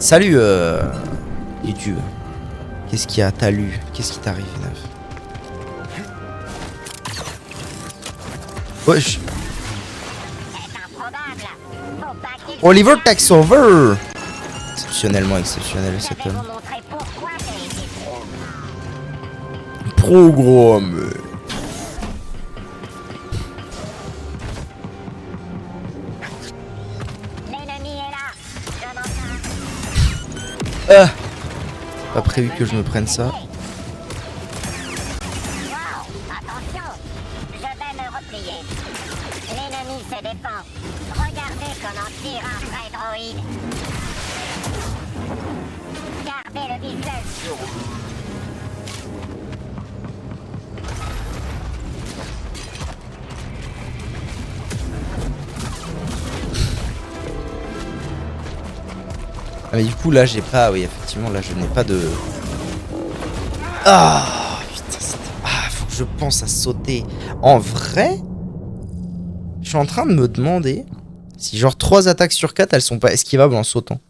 Salut YouTube. Qu'est-ce qu'il y a? T'as lu? Qu'est-ce qui t'arrive, Neuf? Wesh. Oliver takes over. Exceptionnellement exceptionnel cet homme. Programme. Pas prévu que je me prenne ça. Attention, je vais me replier. L'ennemi se défend. Regardez comment tire un vrai droïde. Gardez le visuel. Ah, mais du coup là j'ai pas, oui effectivement là je n'ai pas de... Ah putain, faut que je pense à sauter. En vrai, je suis en train de me demander si genre 3 attaques sur 4 elles sont pas esquivables en sautant.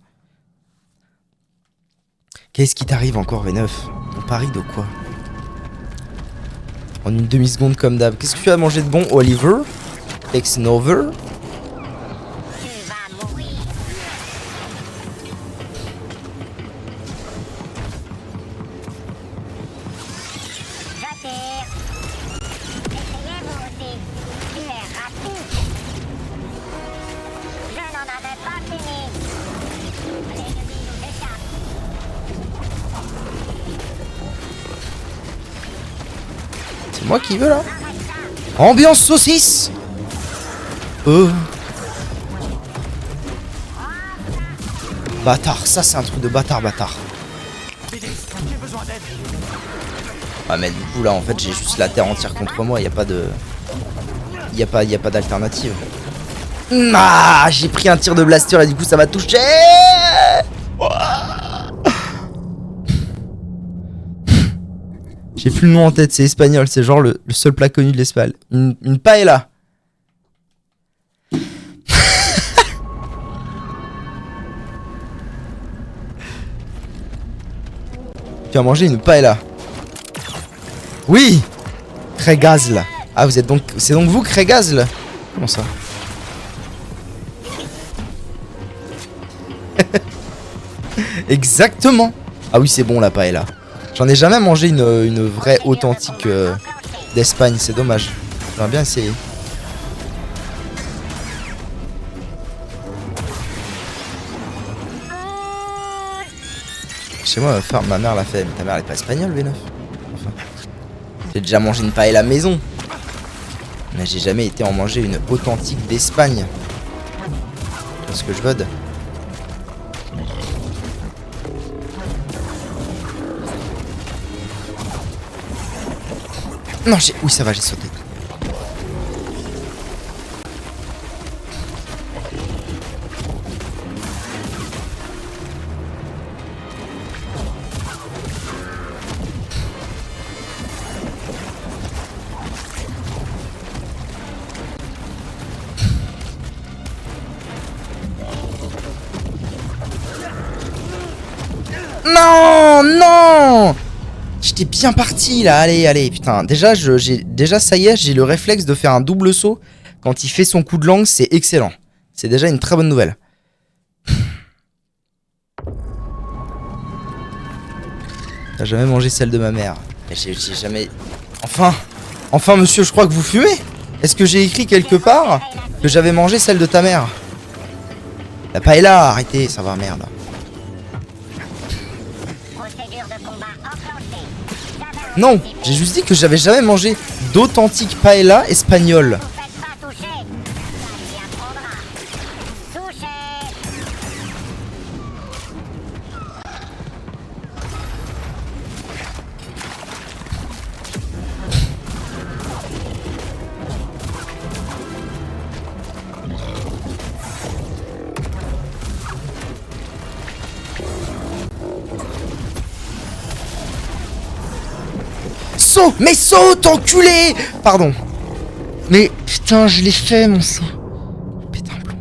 Qu'est-ce qui t'arrive encore V9? On parie de quoi? En une demi-seconde comme d'hab. Qu'est-ce que tu as mangé de bon, Oliver? Exnover? C'est moi qui veux là. Ambiance saucisse. Bâtard, ça c'est un truc de bâtard. Ah mais du coup là en fait j'ai juste la terre entière contre moi, y a pas de... Y a pas d'alternative. Ah, j'ai pris un tir de blaster et du coup ça m'a touché. J'ai plus le nom en tête, c'est espagnol, c'est genre le seul plat connu de l'Espagne. Une paella. Tu as mangé une paella. Oui, Craigazle. Ah vous êtes donc... C'est donc vous Craigazle? Comment ça? Exactement. Ah oui c'est bon la paella. J'en ai jamais mangé une vraie authentique d'Espagne, c'est dommage. J'aimerais bien essayer. Chez moi, ma mère l'a fait, mais ta mère elle est pas espagnole, V9. Enfin, j'ai déjà mangé une paella maison, mais j'ai jamais été en manger une authentique d'Espagne. C'est ce que je veux. Non, j'ai... Oui, ça va, j'ai sauté. Non, non! J'étais bien parti là, allez, putain. Déjà, ça y est, j'ai le réflexe de faire un double saut. Quand il fait son coup de langue, c'est excellent. C'est déjà une très bonne nouvelle. T'as jamais mangé celle de ma mère? J'ai jamais... Enfin, monsieur, je crois que vous fumez? Est-ce que j'ai écrit quelque part que j'avais mangé celle de ta mère? La paella, arrêtez, ça va, merde. Non, j'ai juste dit que j'avais jamais mangé d'authentique paella espagnole. Saut! Mais saute, enculé! Pardon. Mais putain, je l'ai fait, mon saut. Putain, plomb.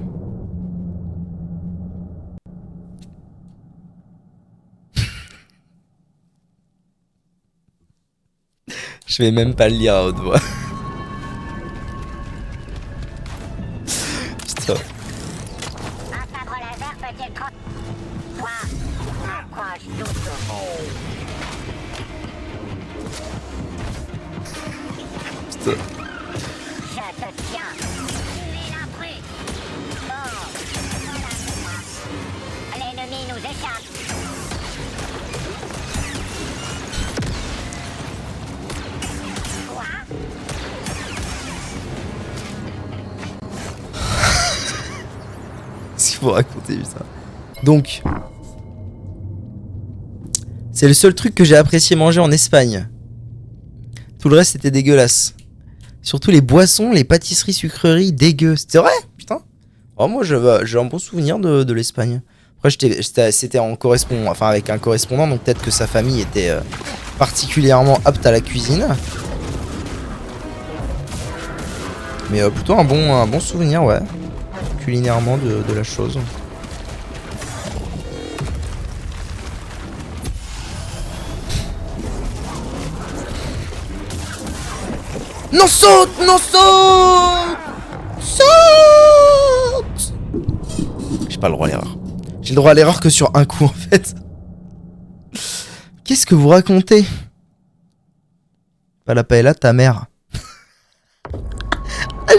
Je vais même pas le lire à haute voix. Putain. Un sabre laser peut-il Toi, approche doucement. Putain. Je te tiens. Tuez l'intrus. Bon, voilà moi. L'ennemi nous échappe. Quoi? Qu'est-ce qu'il faut raconter, putain. Donc, c'est le seul truc que j'ai apprécié manger en Espagne. Tout le reste était dégueulasse. Surtout les boissons, les pâtisseries, sucreries, dégueu. C'était vrai, putain. Oh, moi, j'ai un bon souvenir de l'Espagne. Après, c'était en correspondant, enfin avec un correspondant, donc peut-être que sa famille était particulièrement apte à la cuisine. Mais plutôt un bon souvenir, ouais. Culinairement de la chose. Non, saute! Non, saute! Saute! J'ai pas le droit à l'erreur. J'ai le droit à l'erreur que sur un coup, en fait. Qu'est-ce que vous racontez? Pas la paella, ta mère. Ah,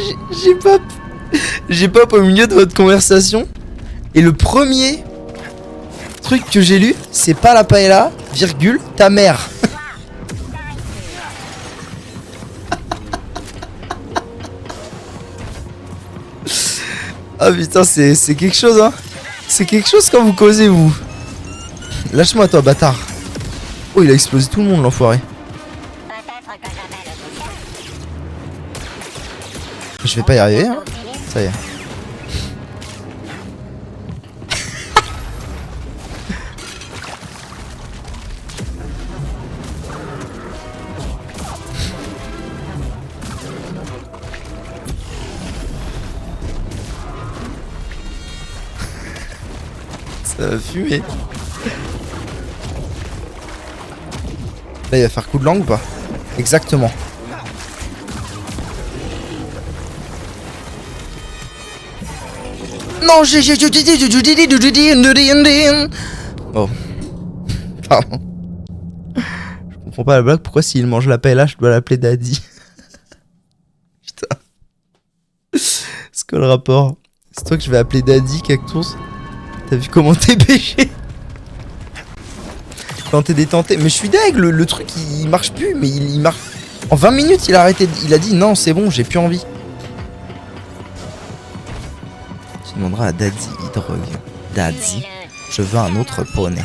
j'ai pop au milieu de votre conversation. Et le premier truc que j'ai lu, c'est pas la paella, virgule, ta mère. Ah putain, c'est quelque chose, hein. C'est quelque chose quand vous causez, vous. Lâche-moi, toi, bâtard. Oh, il a explosé tout le monde, l'enfoiré. Peut-être que je vais le toucher. Je vais pas y arriver, hein. Ça y est. Ça va fumer. Là, il va faire coup de langue ou pas? Exactement. Non, oh. Pardon. Je comprends pas la blague. Pourquoi s'il mange la paella, je dois l'appeler Daddy? Putain. C'est quoi le rapport? C'est toi que je vais appeler Daddy, Cactus? T'as vu comment t'es pêché? Quand t'es détenté. Mais je suis deg, le truc il marche plus, mais il marche. En 20 minutes il a arrêté, il a dit non c'est bon, j'ai plus envie. Tu demanderas à Daddy Hydrogue. Daddy, je veux un autre poney.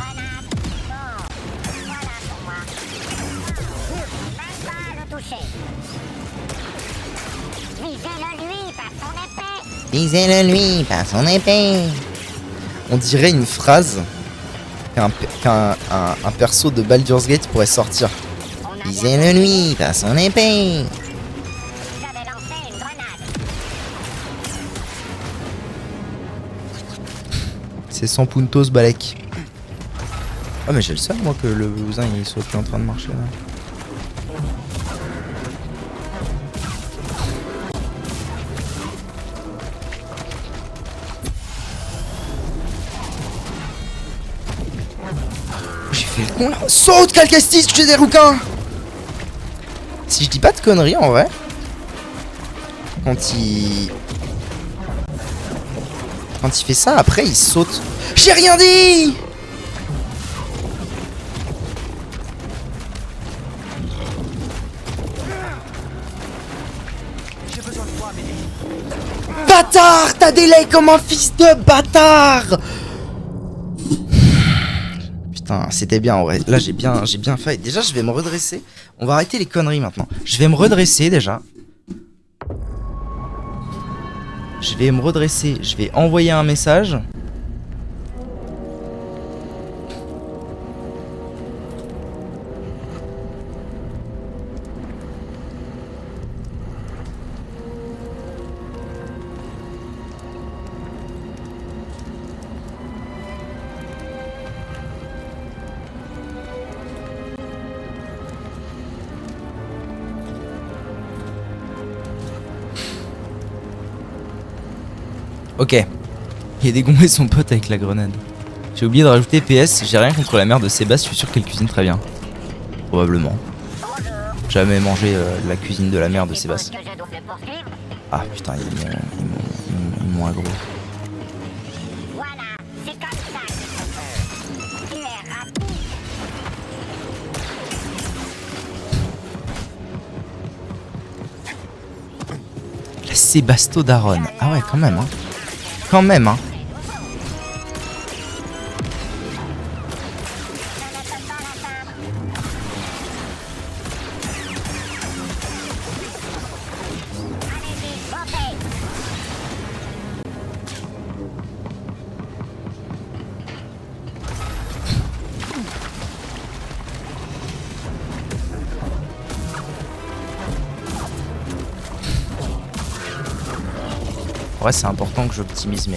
Visez-le lui par son épée. On dirait une phrase qu'un perso de Baldur's Gate pourrait sortir. Visez-le lui par son épée. C'est sans Puntos Balek. Ah mais j'ai le seul moi que le bousin il soit plus en train de marcher là. J'ai fait le con là. Saute Calcastis, tu es des rouquins. Si je dis pas de conneries en vrai. Quand il fait ça, après il saute. J'ai rien dit. Bâtard, t'as des legs comme un fils de bâtard. Putain, c'était bien en vrai. Là j'ai bien failli. Déjà je vais me redresser. On va arrêter les conneries maintenant. Je vais me redresser déjà. Je vais me redresser, je vais envoyer un message. Ok. Il a dégommé son pote avec la grenade. J'ai oublié de rajouter PS, j'ai rien contre la mère de Sébastien, je suis sûr qu'elle cuisine très bien. Probablement. Jamais mangé la cuisine de la mère de Sébastien. Ah putain, ils m'ont aggro. Voilà, c'est comme ça qu'il faut faire. Tu es rapide. La Sébasto Daronne. Ah ouais, quand même, hein. Quand même, hein. Ouais, c'est important que j'optimise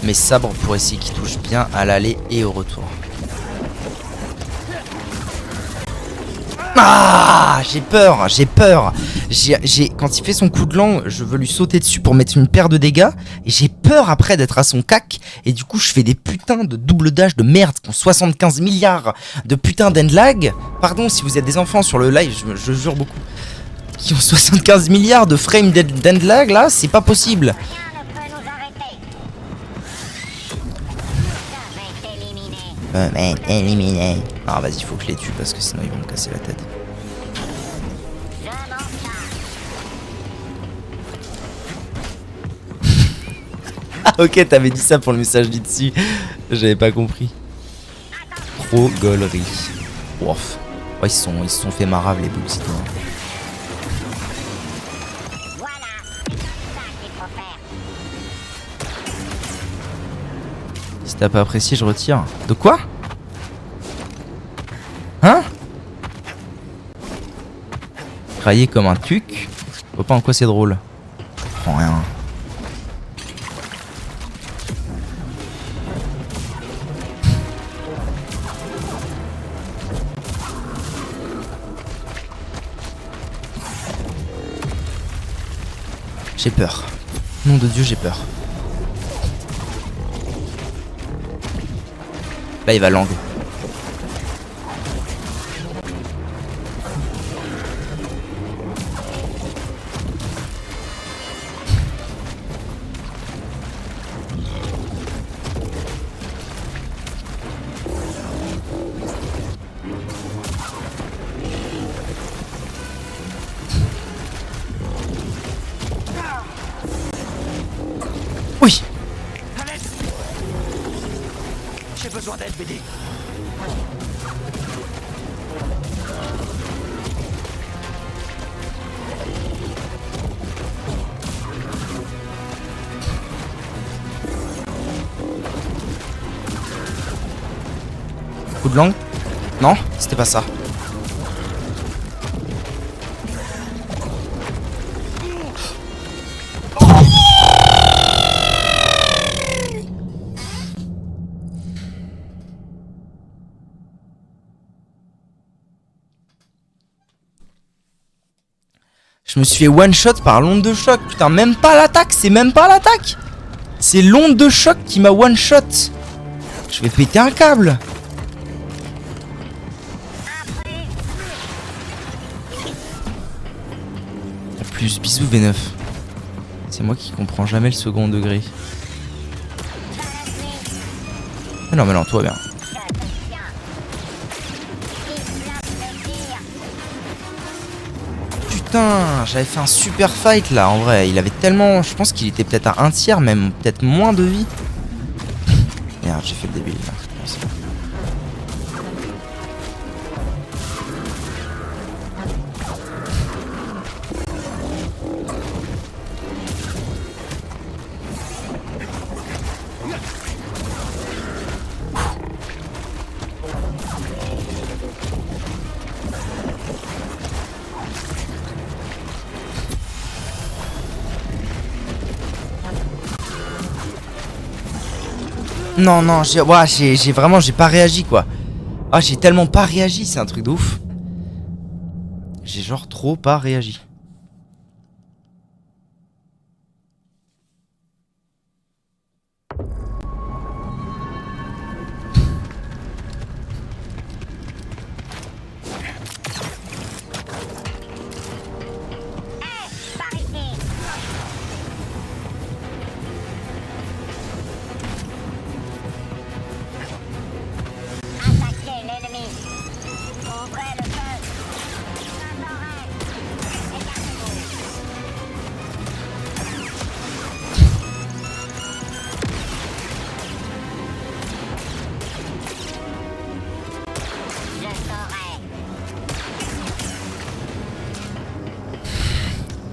mes sabres pour essayer qu'ils touchent bien à l'aller et au retour. Ah, j'ai peur, j'ai peur. Quand il fait son coup de langue, je veux lui sauter dessus pour mettre une paire de dégâts. Et j'ai peur après d'être à son cac. Et du coup, je fais des putains de double dash de merde qui ont 75 milliards de putains d'endlag. Pardon si vous êtes des enfants sur le live, je jure beaucoup. Qui ont 75 milliards de frames d'endlag là, c'est pas possible. Rien ne peut nous arrêter. Je vais t'éliminer. Éliminé. Ah vas-y, faut que je les tue parce que sinon ils vont me casser la tête. Je m'en charge. Ah ok, t'avais dit ça pour le message dit dessus. J'avais pas compris. Trop gaulerie. Ouf. Ouais, ils se sont fait marave les boules citoyens. Voilà, c'est comme ça qu'il faut faire. Si t'as pas apprécié, je retire. De quoi? Hein? Crailler comme un tuc? Je vois pas en quoi c'est drôle. Je comprends rien. J'ai peur. Nom de Dieu, j'ai peur. Là, il va langue. Oui. J'ai besoin d'aide, BD. Coup de langue? Non, c'était pas ça. Je me suis fait one shot par l'onde de choc. Putain, même pas l'attaque, c'est même pas l'attaque. C'est l'onde de choc qui m'a one shot. Je vais péter un câble. En plus, bisous V9. C'est moi qui comprends jamais le second degré. Mais non, toi bien. Putain, j'avais fait un super fight là en vrai. Il avait tellement. Je pense qu'il était peut-être à un tiers, même peut-être moins de vie. Merde, j'ai fait le débile là. C'est bon. Non, j'ai vraiment, j'ai pas réagi quoi. Ah, j'ai tellement pas réagi, c'est un truc de ouf. J'ai genre trop pas réagi.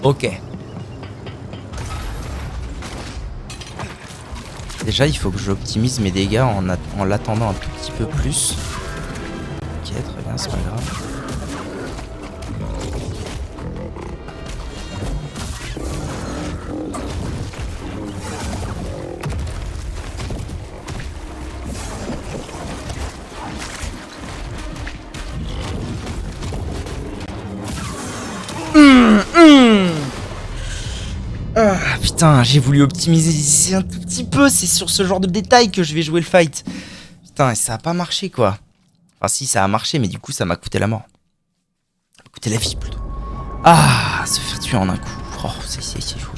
Ok. Déjà, il faut que j'optimise mes dégâts en l'attendant un tout petit peu plus. Ok, très bien, c'est pas grave. Ah, putain, j'ai voulu optimiser ici un tout petit peu. C'est sur ce genre de détails que je vais jouer le fight. Putain, et ça a pas marché quoi. Enfin, si, ça a marché, mais du coup, ça m'a coûté la mort. Ça m'a coûté la vie plutôt. Ah, se faire tuer en un coup. Oh, c'est fou.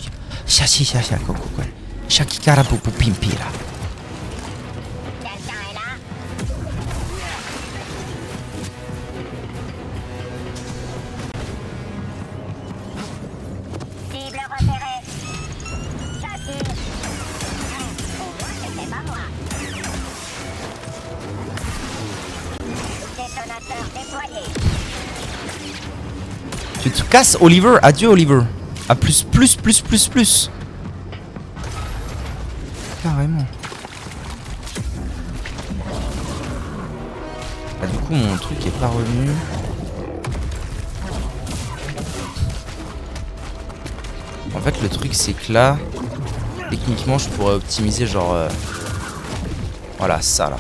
Shakikara popo pimpira. Quelqu'un est là? Cible repérée. J'attire. Au moins, c'était pas moi. Détonateur déployé. Tu te casses, Oliver. Adieu, Oliver. À plus. Carrément. Ah, du coup, mon truc est pas revenu. En fait, le truc, c'est que là, techniquement, je pourrais optimiser genre... Voilà, ça, là.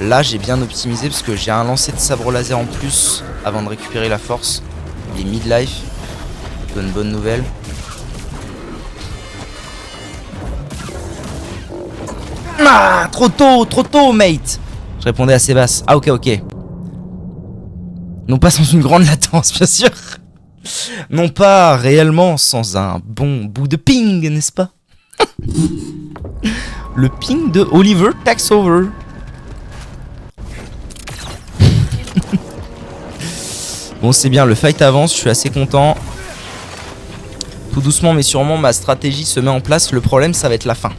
Là, j'ai bien optimisé parce que j'ai un lancer de sabre laser en plus avant de récupérer la force. Il est mid-life. C'est une bonne nouvelle. Ah, trop tôt, mate. Je répondais assez basse. Ah, ok. Non pas sans une grande latence, bien sûr. Non pas réellement sans un bon bout de ping, n'est-ce pas? Le ping de Oliver takes over. Bon, c'est bien, le fight avance, je suis assez content. Tout doucement mais sûrement, ma stratégie se met en place. Le problème, ça va être la fin.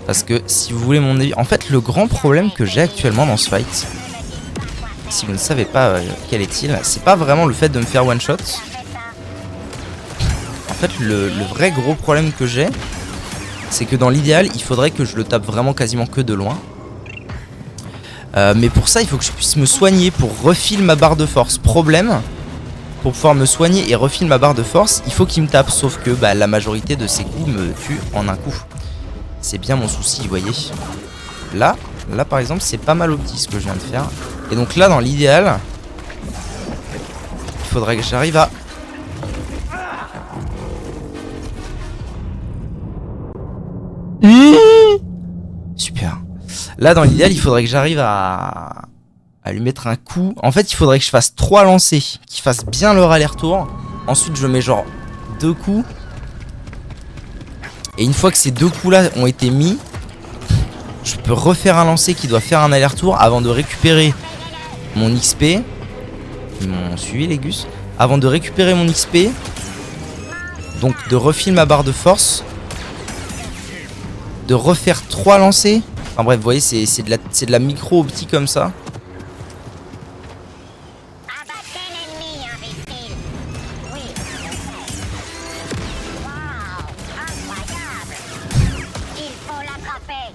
Parce que si vous voulez mon avis... En fait, le grand problème que j'ai actuellement dans ce fight, si vous ne savez pas quel est-il, c'est pas vraiment le fait de me faire one-shot. En fait, le vrai gros problème que j'ai, c'est que dans l'idéal, il faudrait que je le tape vraiment quasiment que de loin. Mais pour ça, il faut que je puisse me soigner pour refiler ma barre de force. Problème, pour pouvoir me soigner et refiler ma barre de force, il faut qu'il me tape. Sauf que bah, la majorité de ses coups me tuent en un coup. C'est bien mon souci, vous voyez. Là par exemple, c'est pas mal opti ce que je viens de faire. Et donc là, dans l'idéal, il faudrait que j'arrive à... Super. Là, dans l'idéal, il faudrait que j'arrive à lui mettre un coup. En fait, il faudrait que je fasse 3 lancers qui fassent bien leur aller-retour. Ensuite, je mets genre 2 coups. Et une fois que ces 2 coups-là ont été mis, je peux refaire un lancer qui doit faire un aller-retour avant de récupérer mon XP. Ils m'ont suivi, les gus. Avant de récupérer mon XP, donc de refiler ma barre de force, de refaire 3 lancers. Enfin bref, vous voyez, c'est de la micro-optique comme ça. Abattez l'ennemi, imbécile. Oui, je sais. Waouh, incroyable. Il faut l'attraper.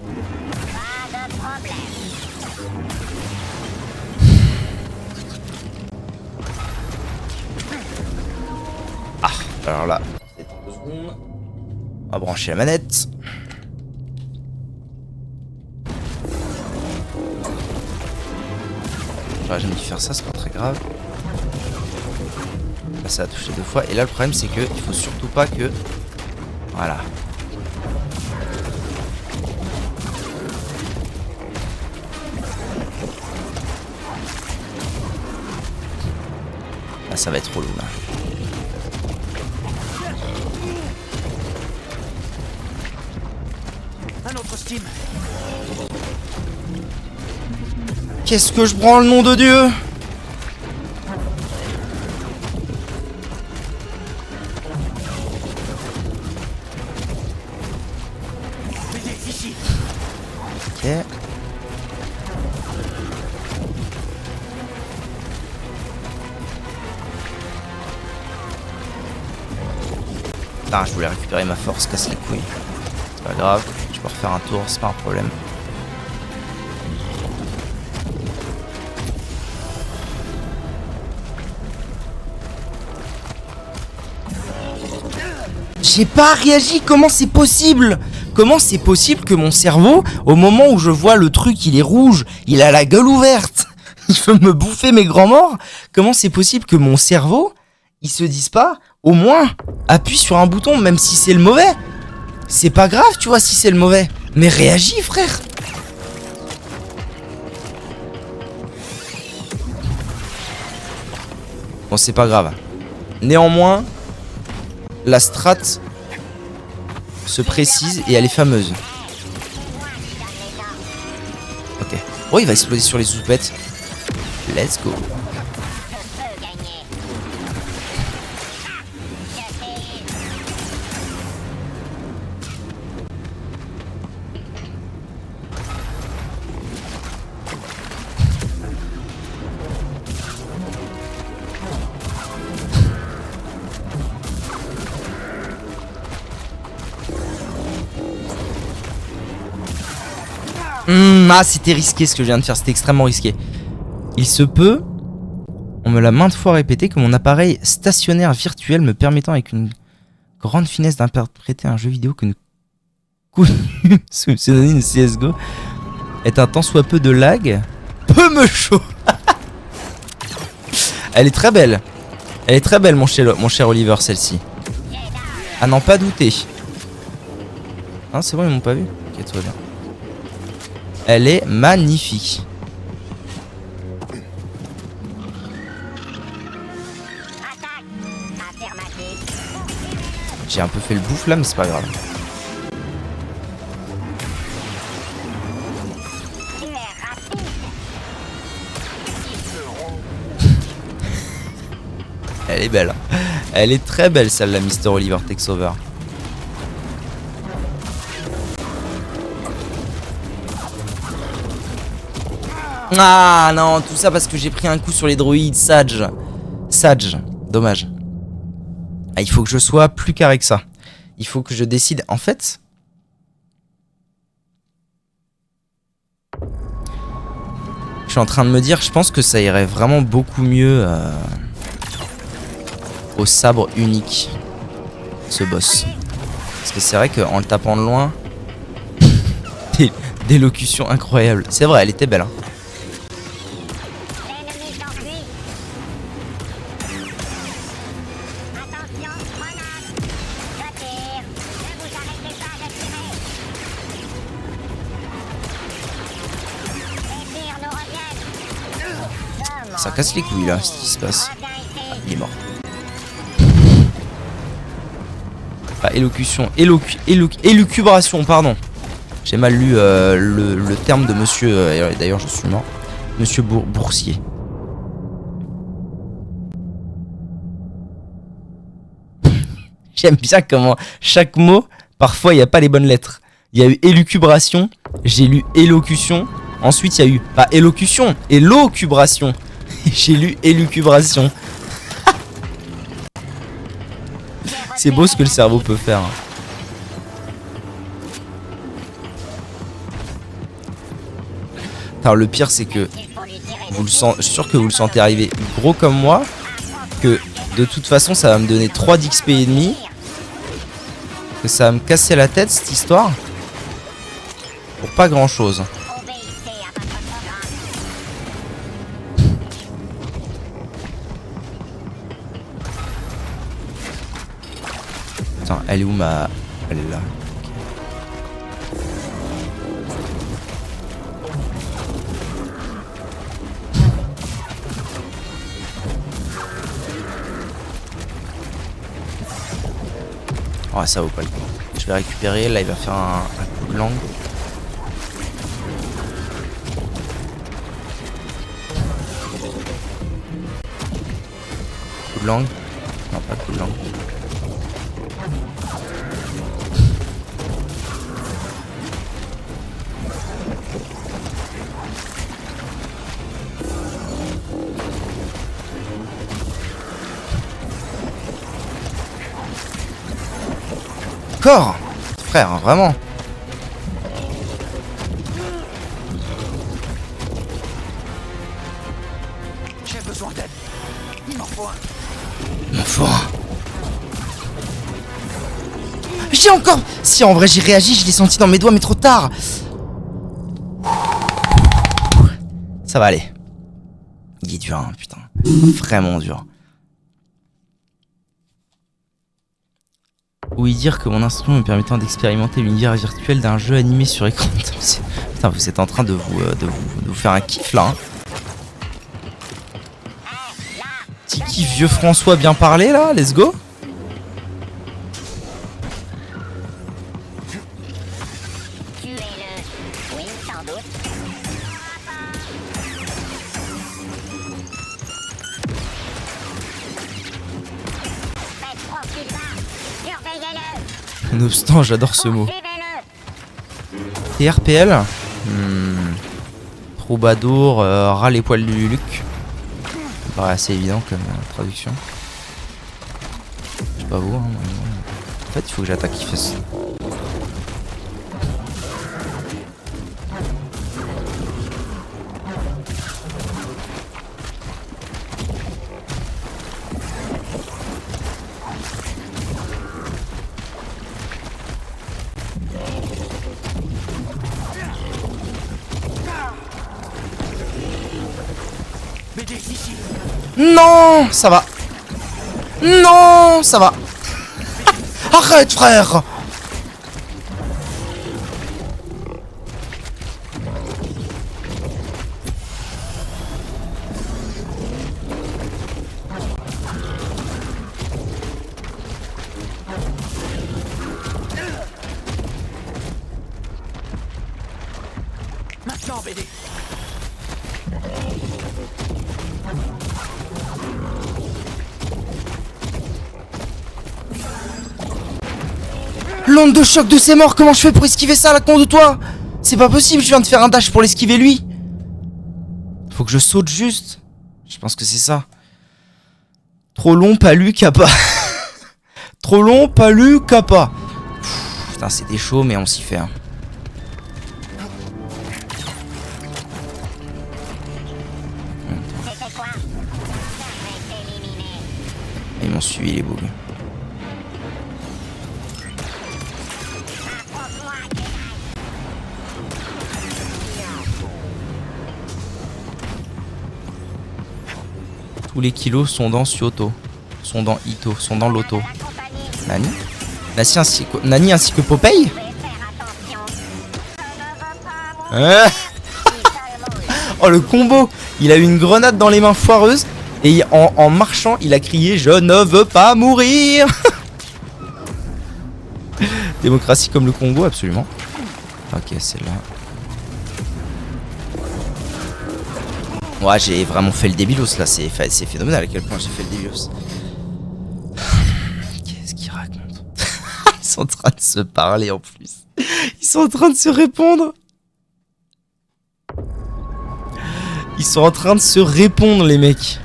Pas de problème. Ah, alors là, c'est 2 secondes. On va brancher la manette. J'aurais jamais dû faire ça, c'est pas très grave. Là, ça a touché 2 fois. Et là, le problème, c'est que il faut surtout pas que... Voilà. Là, ça va être relou, là. Un autre Steam. Qu'est-ce que je prends, le nom de Dieu? BD, ici. Ok. Putain, je voulais récupérer ma force, casse les couilles. C'est pas grave, je peux refaire un tour, c'est pas un problème. J'ai pas réagi, comment c'est possible? Comment c'est possible que mon cerveau, au moment où je vois le truc, il est rouge, il a la gueule ouverte, il veut me bouffer mes grands morts, comment c'est possible que mon cerveau, il se dise pas, au moins, appuie sur un bouton, même si c'est le mauvais? C'est pas grave, tu vois, si c'est le mauvais, mais réagis, frère. Bon, c'est pas grave. Néanmoins, la strat se précise et elle est fameuse. Ok. Oh, il va exploser sur les soupettes. Let's go. Ah, c'était risqué ce que je viens de faire, c'était extrêmement risqué. Il se peut, on me l'a maintes fois répété, que mon appareil stationnaire virtuel me permettant avec une grande finesse d'interpréter un jeu vidéo que nous connu sous le pseudonyme CSGO est un tant soit peu de lag peut me chaud. Elle est très belle. Elle est très belle, mon cher Oliver, celle-ci. À n'en pas douter. Ah, c'est bon, ils m'ont pas vu. Ok, tout va bien. Elle est magnifique. J'ai un peu fait le bouffe là, mais c'est pas grave. Elle est belle. Elle est très belle celle-là, Mr. Oliver Takes Over. Ah non, tout ça parce que j'ai pris un coup sur les droïdes. Sage. Dommage. Ah, il faut que je sois plus carré que ça. Il faut que je décide. En fait, je suis en train de me dire, je pense que ça irait vraiment beaucoup mieux au sabre unique, ce boss. Parce que c'est vrai qu'en le tapant de loin, des locutions incroyables. C'est vrai, elle était belle. Hein. Ça casse les couilles là, ce qui se passe. Ah, il est mort. Pas élocution, élucubration, pardon. J'ai mal lu le terme de monsieur, d'ailleurs je suis mort. Monsieur Boursier. J'aime bien comment chaque mot, parfois il n'y a pas les bonnes lettres. Il y a eu élucubration, j'ai lu élocution. Ensuite il y a eu, pas élocution, élocubration. J'ai lu élucubration. C'est beau ce que le cerveau peut faire. Alors, le pire c'est que vous le sentez, je suis sûr que vous le sentez arriver gros comme moi, que de toute façon ça va me donner 3 d'XP et demi, que ça va me casser la tête cette histoire pour pas grand chose. Attends, elle est où ma... Elle est là. Oh, ça vaut pas le coup. Je vais récupérer, là il va faire un coup de langue. Coup de langue? Non, pas coup de langue. encore. Frère, vraiment. J'ai besoin d'aide. Il m'en faut un. Mon foin. J'ai encore... Si, en vrai, j'ai réagi, je l'ai senti dans mes doigts, mais trop tard. Ça va aller. Il est dur, hein, putain. Vraiment dur. Oui, dire que mon instrument me permettant d'expérimenter l'univers virtuel d'un jeu animé sur écran. Putain, vous êtes en train de vous faire un kiff, là. Hein. Petit kiff vieux François bien parlé, là. Let's go. Tuez-le. Oui, sans doute. Faites profil bas. Surveillez-le. Nonobstant, j'adore ce mot. Suivez-le. TRPL. Troubadour, ras les poils du Luc. Ça paraît assez évident comme traduction. Je sais pas vous, hein, moi. En fait, il faut que j'attaque qui fait ça. BD ici. Non, ça va. Non, ça va. Arrête, frère. Maintenant, BD. L'onde de choc de ses morts, comment je fais pour esquiver ça, la con de toi? C'est pas possible, je viens de faire un dash pour l'esquiver lui. Faut que je saute juste. Je pense que c'est ça. Trop long, pas lu, kappa. Trop long, pas lu, kappa. Putain, c'était chaud, mais on s'y fait. Hein. C'était quoi? Servette éliminé. Ils m'ont suivi, les bugs. Affronte-moi, Jedi. Tous les kilos sont dans Syoto. Sont dans Ito. Sont dans Loto. La compagnie. Nani Nani ainsi que Popeye. Vous devez faire attention. Ça ne va pas, moi. Hein. Seulement Oh, le combo. Il a eu une grenade dans les mains foireuses. Et en marchant, il a crié « Je ne veux pas mourir !» Démocratie comme le Congo, absolument. Ok, celle-là. Ouais, j'ai vraiment fait le débilos là, c'est phénoménal à quel point j'ai fait le débilos. Qu'est-ce qu'ils racontent? Ils sont en train de se parler en plus. Ils sont en train de se répondre. Ils sont en train de se répondre, les mecs.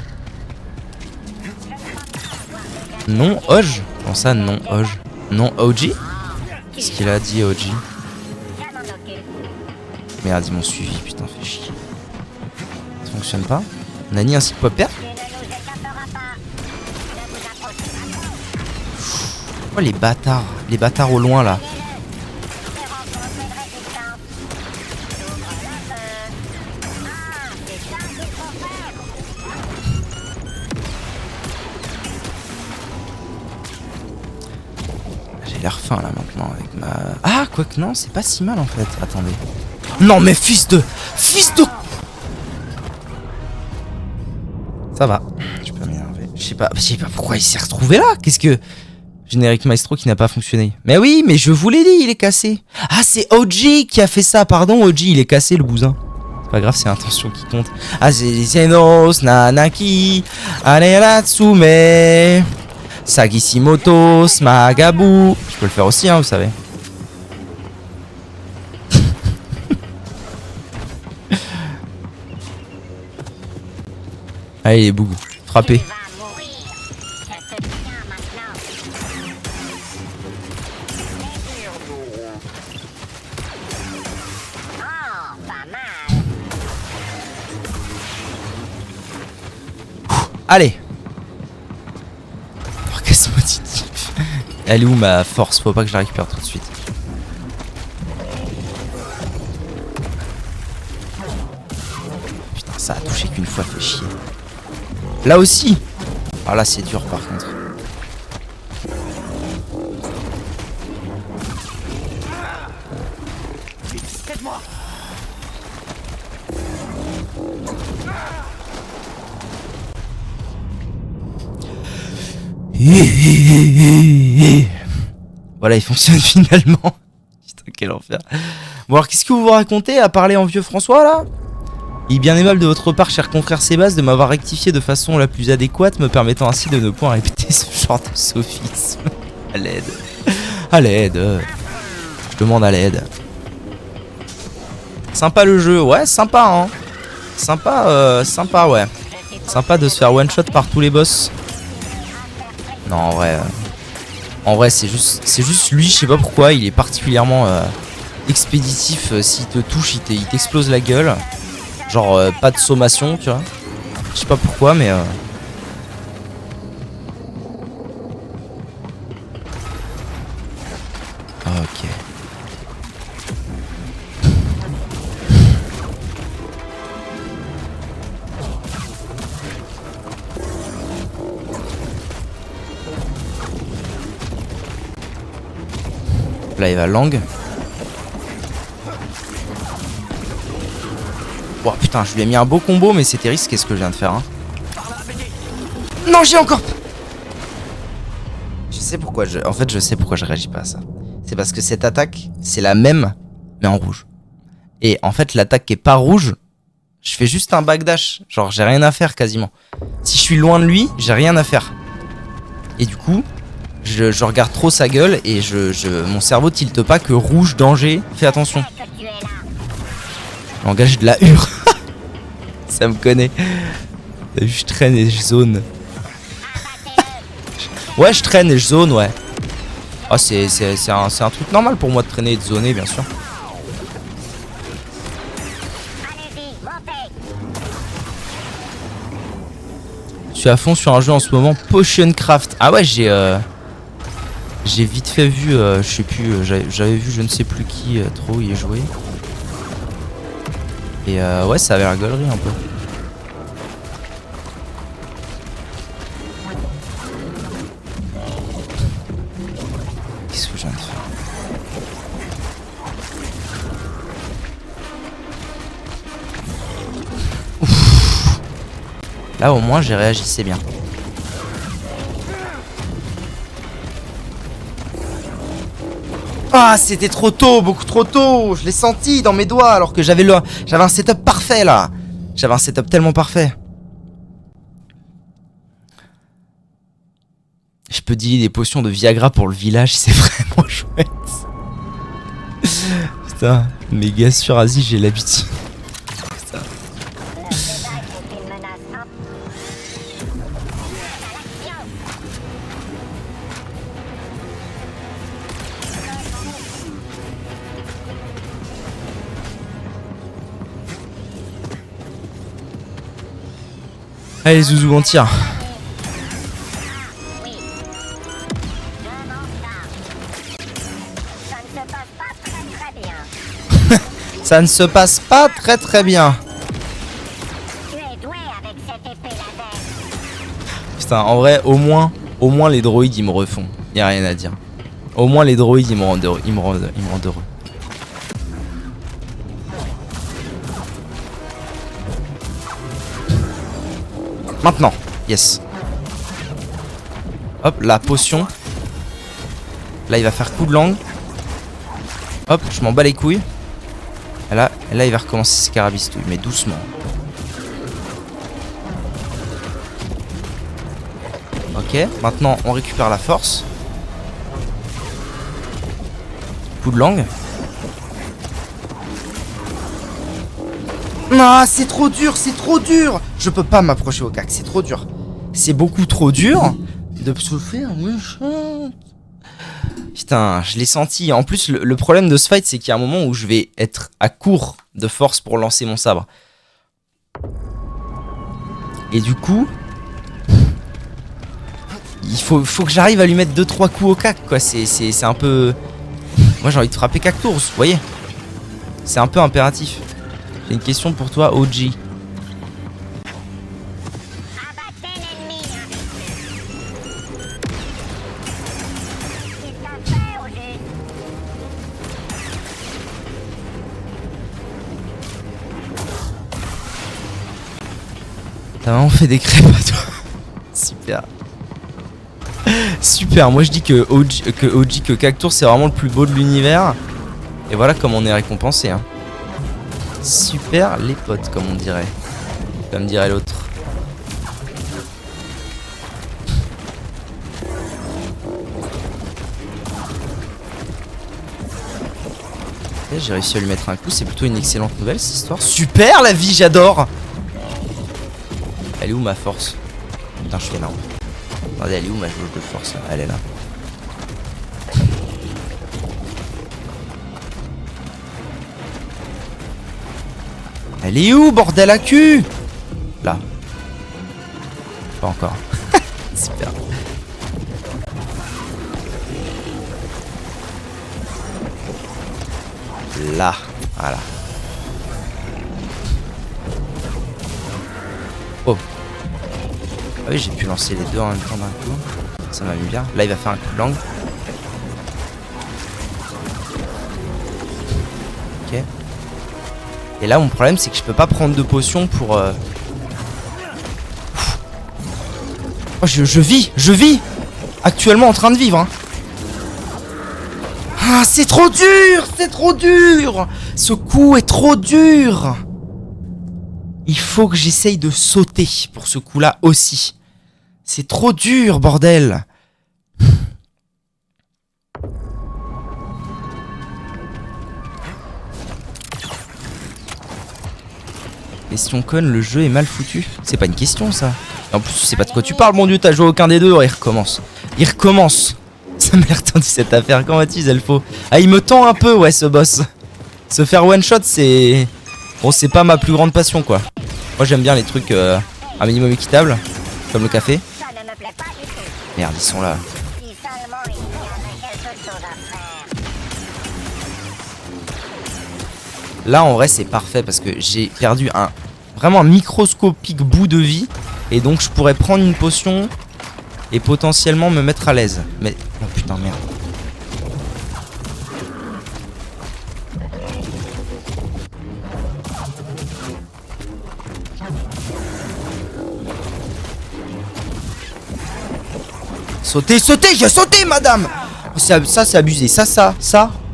Non, Oj. Comment ça, non, Oj? Non, OG? Qu'est-ce qu'il a dit, OG? je m'en occupe. Merde, ils m'ont suivi, putain, fait chier. Ça fonctionne pas? Nani ainsi que Popper? Tu ne nous échapperas pas. Ne vous approchez pas trop. Oh, les bâtards? Les bâtards au loin, là. Je rencontre une résistance. J'ouvre le feu. Ah, c'est ça qu'il faut faire. J'ai l'air fin, là, maintenant, avec ma... Ah, quoique non, c'est pas si mal, en fait. Attendez. Non, mais fils de... Fils de... Ça va. Je peux m'énerver. Je sais pas pourquoi il s'est retrouvé là. Qu'est-ce que... Générique maestro qui n'a pas fonctionné. Mais oui, mais je vous l'ai dit, il est cassé. Ah, c'est OG qui a fait ça. Pardon, OG, il est cassé, le bousin. C'est pas grave, c'est l'intention qui compte. Ah, c'est Zenos, Nanaki, Aneratsume, Sagishimoto, Smagabu. Je peux le faire aussi, hein, vous savez. Allez, les bougs, frappez. Tu vas mourir. Je te tiens maintenant. Allez. Oh, qu'est-ce maudit. Elle est où ma force? Faut pas que je la récupère tout de suite. Putain, ça a touché qu'une fois, fait chier. Là aussi. Ah là, c'est dur par contre. Aide-moi. Voilà, il fonctionne finalement. Putain, quel enfer. Bon, alors qu'est-ce que vous vous racontez à parler en vieux François là? Il est bien aimable de votre part, cher confrère Sébastien, de m'avoir rectifié de façon la plus adéquate, me permettant ainsi de ne point répéter ce genre de sophisme. À l'aide. À l'aide. Je demande à l'aide. Sympa le jeu, ouais, sympa hein. Sympa, sympa ouais. Sympa de se faire one shot par tous les boss. Non, en vrai, c'est juste lui, je sais pas pourquoi, il est particulièrement expéditif. S'il te touche, il t'explose la gueule. Genre, pas de sommation, tu vois. Je sais pas pourquoi, mais. Ok. Là il va langue. Oh putain, je lui ai mis un beau combo, mais c'était risqué ce que je viens de faire hein. Non, j'ai encore. Je sais pourquoi en fait je sais pourquoi je réagis pas à ça. C'est parce que cette attaque c'est la même mais en rouge. Et en fait l'attaque qui est pas rouge, je fais juste un backdash. Genre j'ai rien à faire quasiment. Si je suis loin de lui, j'ai rien à faire. Et du coup je regarde trop sa gueule et mon cerveau tilte pas que rouge, danger, fais attention. Langage de la hure. Ça me connaît. T'as vu, je traîne et je zone. Ouais, je traîne et je zone, ouais. Ah, c'est un truc normal pour moi de traîner et de zoner, bien sûr. Je suis à fond sur un jeu en ce moment, Potion Craft. Ah ouais, j'ai vite fait vu, je sais plus, j'avais vu je ne sais plus qui trop y jouer. Et ouais, ça avait la gueulerie un peu. Qu'est-ce que je viens de faire? Ouf. Là au moins j'ai réagi, c'est bien. Ah, c'était trop tôt, beaucoup trop tôt. Je l'ai senti dans mes doigts alors que j'avais un setup parfait là. J'avais un setup tellement parfait. Je peux dealer des potions de Viagra pour le village, c'est vraiment chouette. Putain, méga sûr, Asie, j'ai l'habitude. Putain. Allez Zouzou, on tire. Ça ne se passe pas très bien. Putain, en vrai, au moins les droïdes ils me refont. Y a rien à dire. Au moins les droïdes ils me rendent heureux. Ils me rendent heureux. Maintenant, yes. Hop, la potion. Là, il va faire coup de langue. Hop, je m'en bats les couilles. Et là, il va recommencer ses carabistouilles, mais doucement. Ok, maintenant, on récupère la force. Coup de langue. Non, c'est trop dur, c'est trop dur. Je peux pas m'approcher au cac, c'est trop dur. C'est beaucoup trop dur de se faire méchant. Putain, je l'ai senti. En plus, le problème de ce fight, c'est qu'il y a un moment où je vais être à court de force pour lancer mon sabre. Et du coup, Il faut que j'arrive à lui mettre 2-3 coups au cac, quoi. C'est un peu... Moi, j'ai envie de frapper Cactours, vous voyez. C'est un peu impératif. J'ai une question pour toi, OG. Abattez l'ennemi. Il t'a fait au juste. T'as vraiment fait des crêpes à toi. Super. Super, moi je dis que Cactours c'est vraiment le plus beau de l'univers. Et voilà comme on est récompensé. Hein. Super les potes, comme on dirait. Comme dirait l'autre. J'ai réussi à lui mettre un coup, c'est plutôt une excellente nouvelle cette histoire. Super la vie, j'adore. Elle est où ma force? Putain, je fais énorme. Attendez, elle est où ma jauge de force là? Elle est là. Elle est où, bordel à cul? Là. Pas encore. Super. Là. Voilà. Oh. Ah oui, j'ai pu lancer les deux en même temps d'un coup. Ça m'a mis bien. Là, il va faire un coup de langue. Ok. Et là, mon problème, c'est que je peux pas prendre de potions pour... Oh, je vis actuellement en train de vivre. Hein. Ah, c'est trop dur. Ce coup est trop dur. Il faut que j'essaye de sauter pour ce coup-là aussi. C'est trop dur, bordel. Question conne, le jeu est mal foutu. C'est pas une question, ça. En plus, tu sais pas de quoi tu parles, mon dieu, t'as joué aucun des deux. Il recommence. Ça m'a l'air tendu cette affaire. Comment vas-tu, Zelfo? Ah, il me tend un peu, ouais, ce boss. Se faire one shot, c'est... Bon, c'est pas ma plus grande passion, quoi. Moi, j'aime bien les trucs un minimum équitables, comme le café. Ça ne me plaît pas du tout. Merde, ils sont là. Si seulement il y avait quelque chose à faire. Là, en vrai, c'est parfait parce que j'ai perdu vraiment un microscopique bout de vie. Et donc, je pourrais prendre une potion et potentiellement me mettre à l'aise. Mais... Oh putain, merde. J'ai sauté, madame. Ça, c'est abusé. Ça.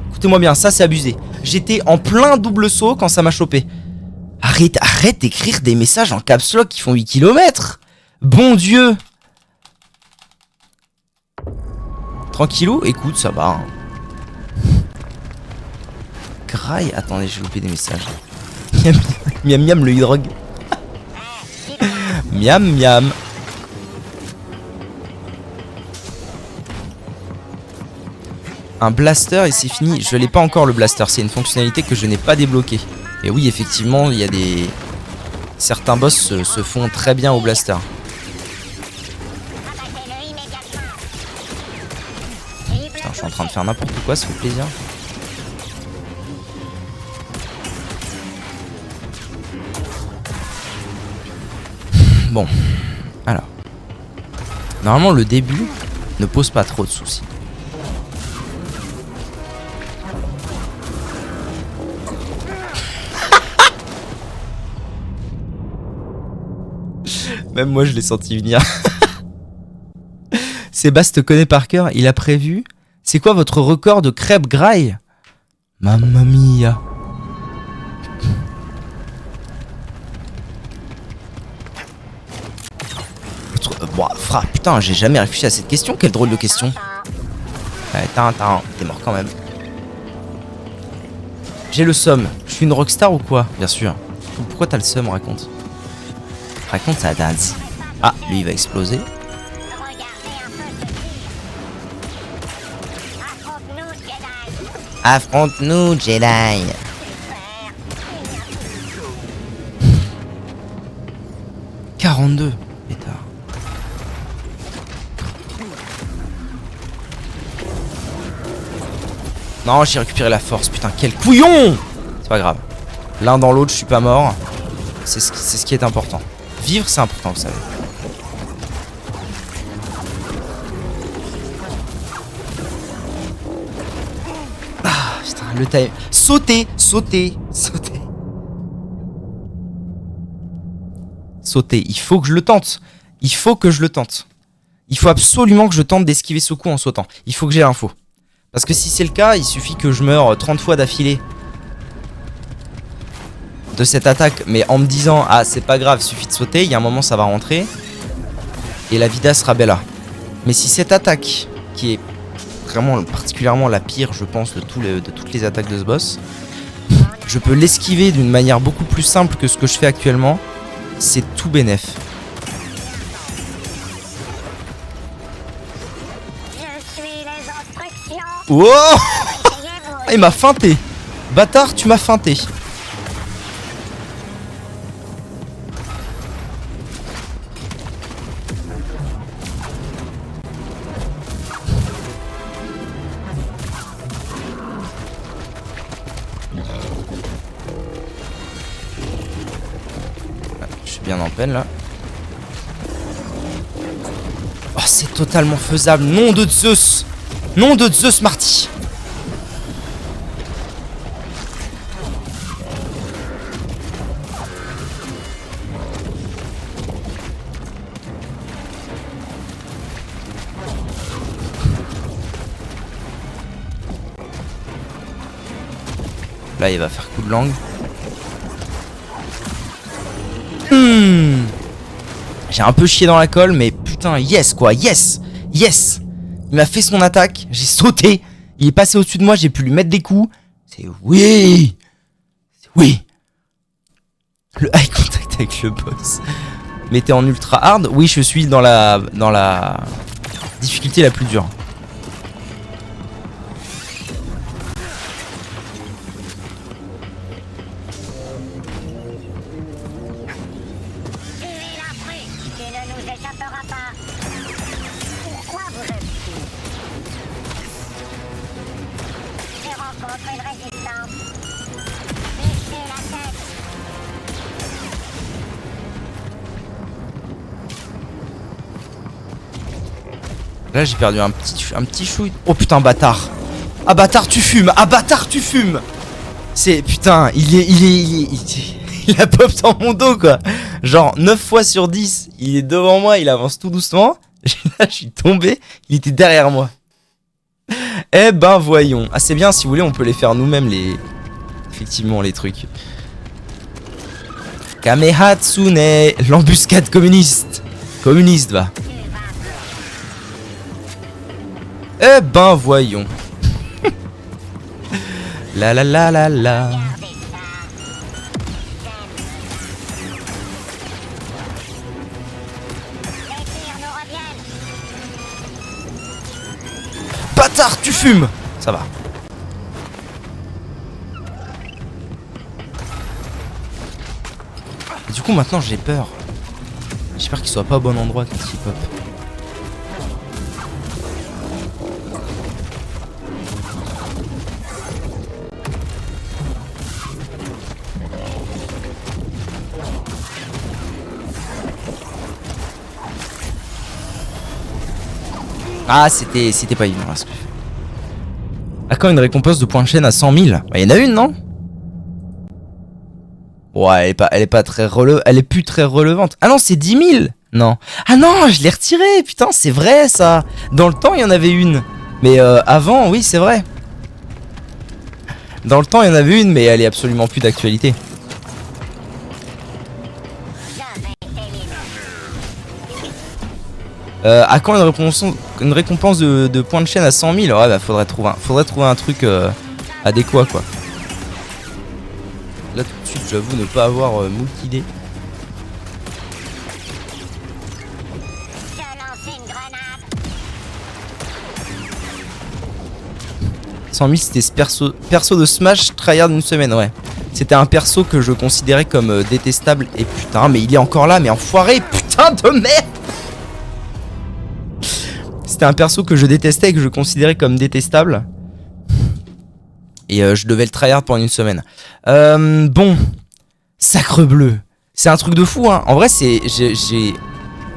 Écoutez-moi bien, ça, c'est abusé. J'étais en plein double saut quand ça m'a chopé. Arrête d'écrire des messages en caps lock qui font 8 km. Bon Dieu. Tranquillou, écoute, ça va. Hein. Graille, attendez, j'ai loupé des messages. Miam, le hydrogue. Miam. Un blaster et c'est fini. Je l'ai pas encore le blaster. C'est une fonctionnalité que je n'ai pas débloquée. Et oui, effectivement, il y a des... Certains boss se font très bien au blaster. Abattez-le immédiatement. Putain, je suis en train de faire n'importe quoi, ça fait plaisir. Bon, alors. Normalement, le début ne pose pas trop de soucis. Même moi je l'ai senti venir. Sébastien te connaît par cœur, il a prévu. C'est quoi votre record de crêpes graille? Mamma mia. Putain, j'ai jamais réfléchi à cette question, quelle drôle de question. Ouais, t'es mort quand même. J'ai le seum. Je suis une rockstar ou quoi? Bien sûr. Pourquoi t'as le seum, raconte? Raconte ça, Daz. Ah, lui il va exploser. Regardez un peu ceci. Affronte-nous, Jedi. 42, pétard. Non, j'ai récupéré la force. Putain, quel couillon! C'est pas grave. L'un dans l'autre, je suis pas mort. C'est ce qui est important. Vivre, c'est important, vous savez. Ah, putain, le time. Sauter, sauter, sauter. Sauter. Il faut que je le tente. Il faut que je le tente. Il faut absolument que je tente d'esquiver ce coup en sautant. Il faut que j'ai l'info. Parce que si c'est le cas, il suffit que je meure 30 fois d'affilée de cette attaque, mais en me disant ah c'est pas grave, suffit de sauter, il y a un moment ça va rentrer et la vida sera bella. Mais si cette attaque, qui est vraiment particulièrement la pire je pense de toutes les attaques de ce boss, je peux l'esquiver d'une manière beaucoup plus simple que ce que je fais actuellement, c'est tout bénef. Je suis les instructions. Wow, Asseyez-vous. il m'a feinté. Bâtard, tu m'as feinté. Je suis bien en peine là. Oh, c'est totalement faisable. Nom de Zeus. Nom de Zeus Marty. Là, il va faire coup de langue. J'ai un peu chié dans la colle, mais putain, yes quoi, yes, yes. Il m'a fait son attaque, j'ai sauté, il est passé au-dessus de moi, j'ai pu lui mettre des coups. C'est oui, oui. Le eye contact avec le boss. Mettez en ultra hard. Oui, je suis dans la difficulté la plus dure. Tuez l'intrus, tu ne nous échapperas pas. Pourquoi vous obstinez? Je rencontre une résistance. Baissez la tête. Là, j'ai perdu un petit chouille. Oh putain, bâtard. Ah bâtard, tu fumes. Ah bâtard, tu fumes. C'est putain, il a pop dans mon dos quoi. Genre 9 fois sur 10, il est devant moi, il avance tout doucement. Là, je suis tombé, il était derrière moi. Eh ben voyons. Ah c'est bien, si vous voulez, on peut les faire nous-mêmes effectivement les trucs. Kamehatsune, l'embuscade communiste. Communiste va. Eh ben voyons. La la la la la. Regardez ça. Les tirs nous reviennent. Bâtard, tu fumes. Ça va. Et du coup maintenant j'ai peur. J'espère qu'il soit pas au bon endroit quand il pop. Ah, c'était pas évident là ce que je fais. À quand une récompense de points de chaîne à 100 000? Bah, y en a une, non? Ouais, elle est pas très elle est plus très relevante. Ah non, c'est 10 000. Non. Ah non, je l'ai retiré. Putain, c'est vrai ça. Dans le temps, il y en avait une. Mais avant, oui, c'est vrai. Dans le temps, il y en avait une, mais elle est absolument plus d'actualité. À quand une récompense de points de chaîne à 100 000? Ouais, bah faudrait trouver un truc adéquat quoi. Là tout de suite, j'avoue ne pas avoir moult idées. Je lance une grenade. 100 000, c'était ce perso de Smash tryhard d'une semaine, ouais. C'était un perso que je considérais comme détestable. Et putain, mais il est encore là, mais enfoiré, putain de merde. C'était un perso que je détestais et que je considérais comme détestable. Et je devais le tryhard pendant une semaine. Bon, sacre bleu. C'est un truc de fou, hein. En vrai, j'ai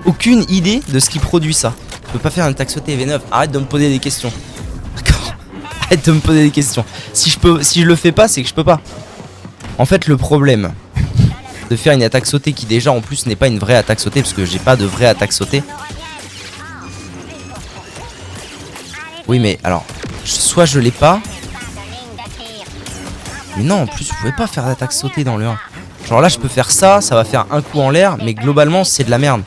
aucune idée de ce qui produit ça. Je peux pas faire une attaque sautée V9. Arrête de me poser des questions. D'accord. Arrête de me poser des questions. Si je le fais pas, c'est que je peux pas. En fait, le problème de faire une attaque sautée qui déjà en plus n'est pas une vraie attaque sautée, parce que j'ai pas de vraie attaque sautée. Oui, mais alors, soit je l'ai pas. Mais non, en plus, vous pouvez pas faire d'attaque sautée dans le 1. Genre là, je peux faire ça, ça va faire un coup en l'air, mais globalement, c'est de la merde.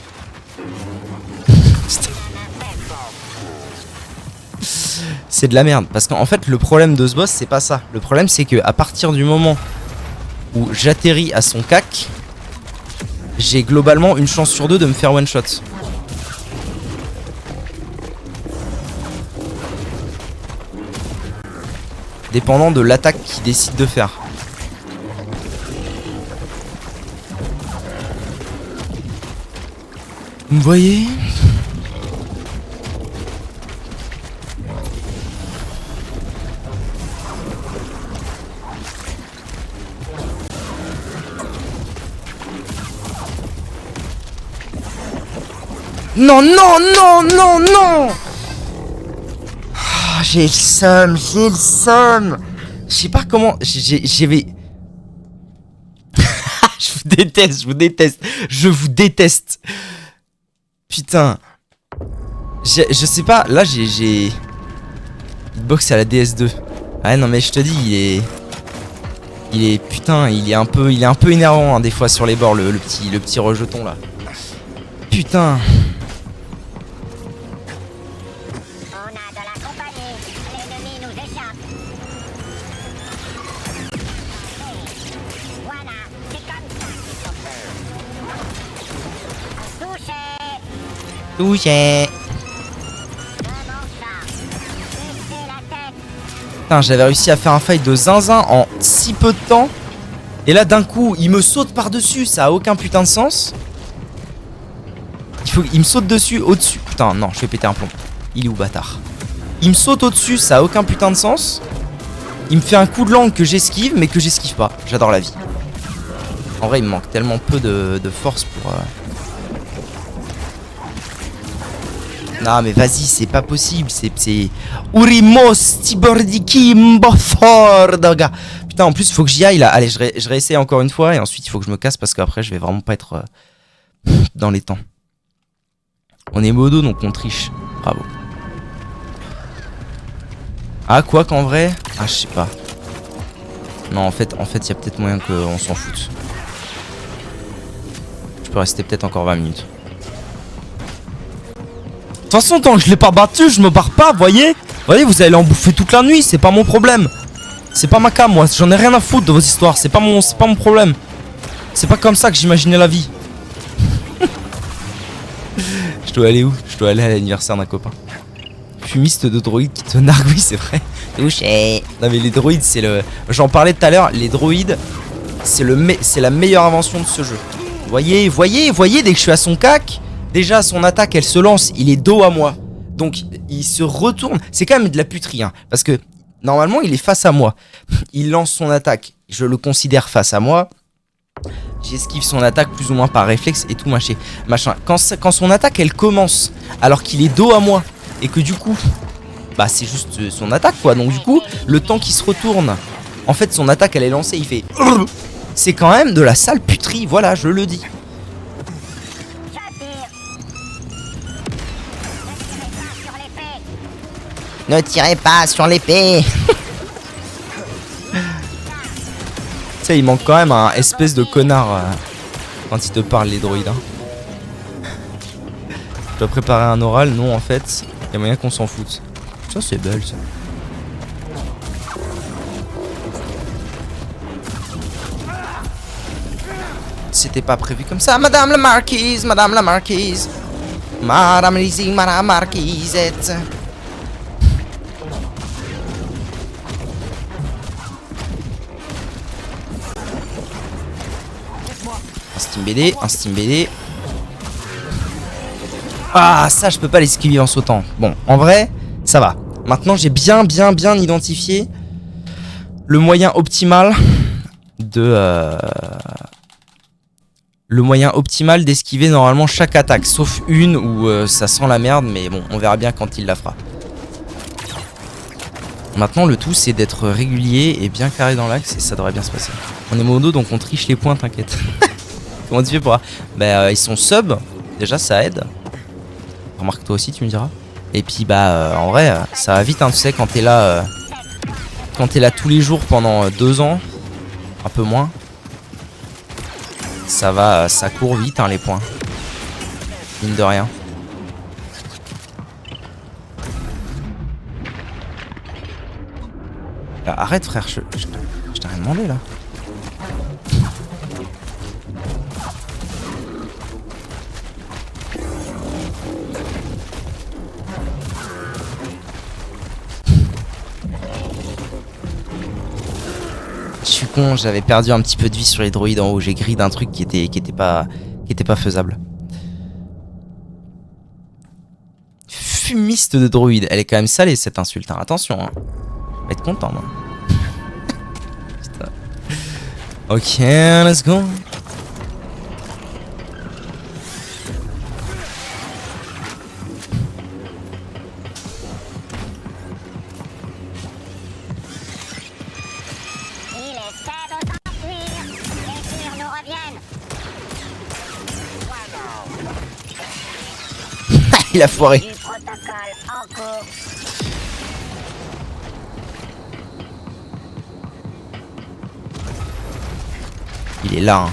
C'est de la merde. Parce qu'en fait, le problème de ce boss, c'est pas ça. Le problème, c'est que à partir du moment où j'atterris à son cac, j'ai globalement une chance sur 2 de me faire one shot. Dépendant de l'attaque qu'il décide de faire. Vous me voyez ? Non, non, non, non, non! Ah, j'ai le seum, j'ai le seum. Je sais pas comment... j'avais... Je vous déteste, je vous déteste. Je vous déteste. Putain. Je sais pas, là j'ai... Hitbox à la DS2. Ouais, non mais je te dis, il est... Putain, il est un peu énervant hein, des fois sur les bords, le petit rejeton là. Putain. Touché. Putain, j'avais réussi à faire un fight de zinzin en si peu de temps. Et là d'un coup il me saute par dessus. Ça a aucun putain de sens. Il me saute dessus, au-dessus. Putain non, je vais péter un plomb. Il est où bâtard? Il me saute au-dessus, ça a aucun putain de sens. Il me fait un coup de langue que j'esquive, mais que j'esquive pas. J'adore la vie. En vrai il me manque tellement peu de force pour... Non mais vas-y, c'est pas possible, c'est Urimos Tibordiki Mbofordaga. Putain, en plus faut que j'y aille là. Allez, je réessaye encore une fois et ensuite il faut que je me casse parce qu'après je vais vraiment pas être dans les temps. On est modo donc on triche. Bravo. Ah quoi qu'en vrai? Ah je sais pas. Non en fait il y a peut-être moyen qu'on s'en foute. Je peux rester peut-être encore 20 minutes. De toute façon, tant que je l'ai pas battu, je me barre pas, voyez? Voyez, vous allez en bouffer toute la nuit, c'est pas mon problème. C'est pas ma cam, moi, j'en ai rien à foutre de vos histoires, c'est pas mon problème. C'est pas comme ça que j'imaginais la vie. Je dois aller où? Je dois aller à l'anniversaire d'un copain. Fumiste de droïdes qui te nargue, oui, c'est vrai. Touché. Non mais les droïdes, c'est le... J'en parlais tout à l'heure, les droïdes, c'est la meilleure invention de ce jeu. Voyez, dès que je suis à son cac... Déjà son attaque elle se lance, il est dos à moi. Donc il se retourne. C'est quand même de la puterie hein, parce que normalement il est face à moi. Il lance son attaque, je le considère face à moi. J'esquive son attaque plus ou moins par réflexe et tout machin. Quand son attaque elle commence alors qu'il est dos à moi et que du coup bah c'est juste son attaque quoi. Donc du coup le temps qu'il se retourne, en fait son attaque elle est lancée, il fait... C'est quand même de la sale puterie, voilà je le dis. Ne tirez pas sur l'épée. Tu sais, il manque quand même un espèce de connard quand il te parle, les droïdes. Hein. Je dois préparer un oral, non en fait. Il y a moyen qu'on s'en foute. Ça c'est belle ça. C'était pas prévu comme ça. Madame la marquise, madame la marquise. Madame Lizzie, madame marquisette. Un Steam BD. Ah, ça, je peux pas l'esquiver en sautant. Bon, en vrai, ça va. Maintenant, j'ai bien identifié le moyen optimal de... le moyen optimal d'esquiver normalement chaque attaque, sauf une où ça sent la merde, mais bon, on verra bien quand il la fera. Maintenant, le tout, c'est d'être régulier et bien carré dans l'axe, et ça devrait bien se passer. On est mono, donc on triche les points, t'inquiète. Comment tu fais pour... ils sont sub, déjà ça aide. Remarque toi aussi, tu me diras. Et puis en vrai, ça va vite, hein, tu sais, quand t'es là... quand t'es là tous les jours pendant 2 ans, un peu moins, ça court vite, hein, les points. Mine de rien. Arrête frère, je t'ai rien demandé là. Je suis con, j'avais perdu un petit peu de vie sur les droïdes en haut, j'ai grid un truc qui était pas faisable. Fumiste de droïde, elle est quand même salée cette insulte, hein. Attention, hein. Je vais être content, moi. Putain. Ok, let's go. Il essaie de s'enfuir. Les tirs nous reviennent. Il a foiré. Du protocole en cours. Il est là, hein.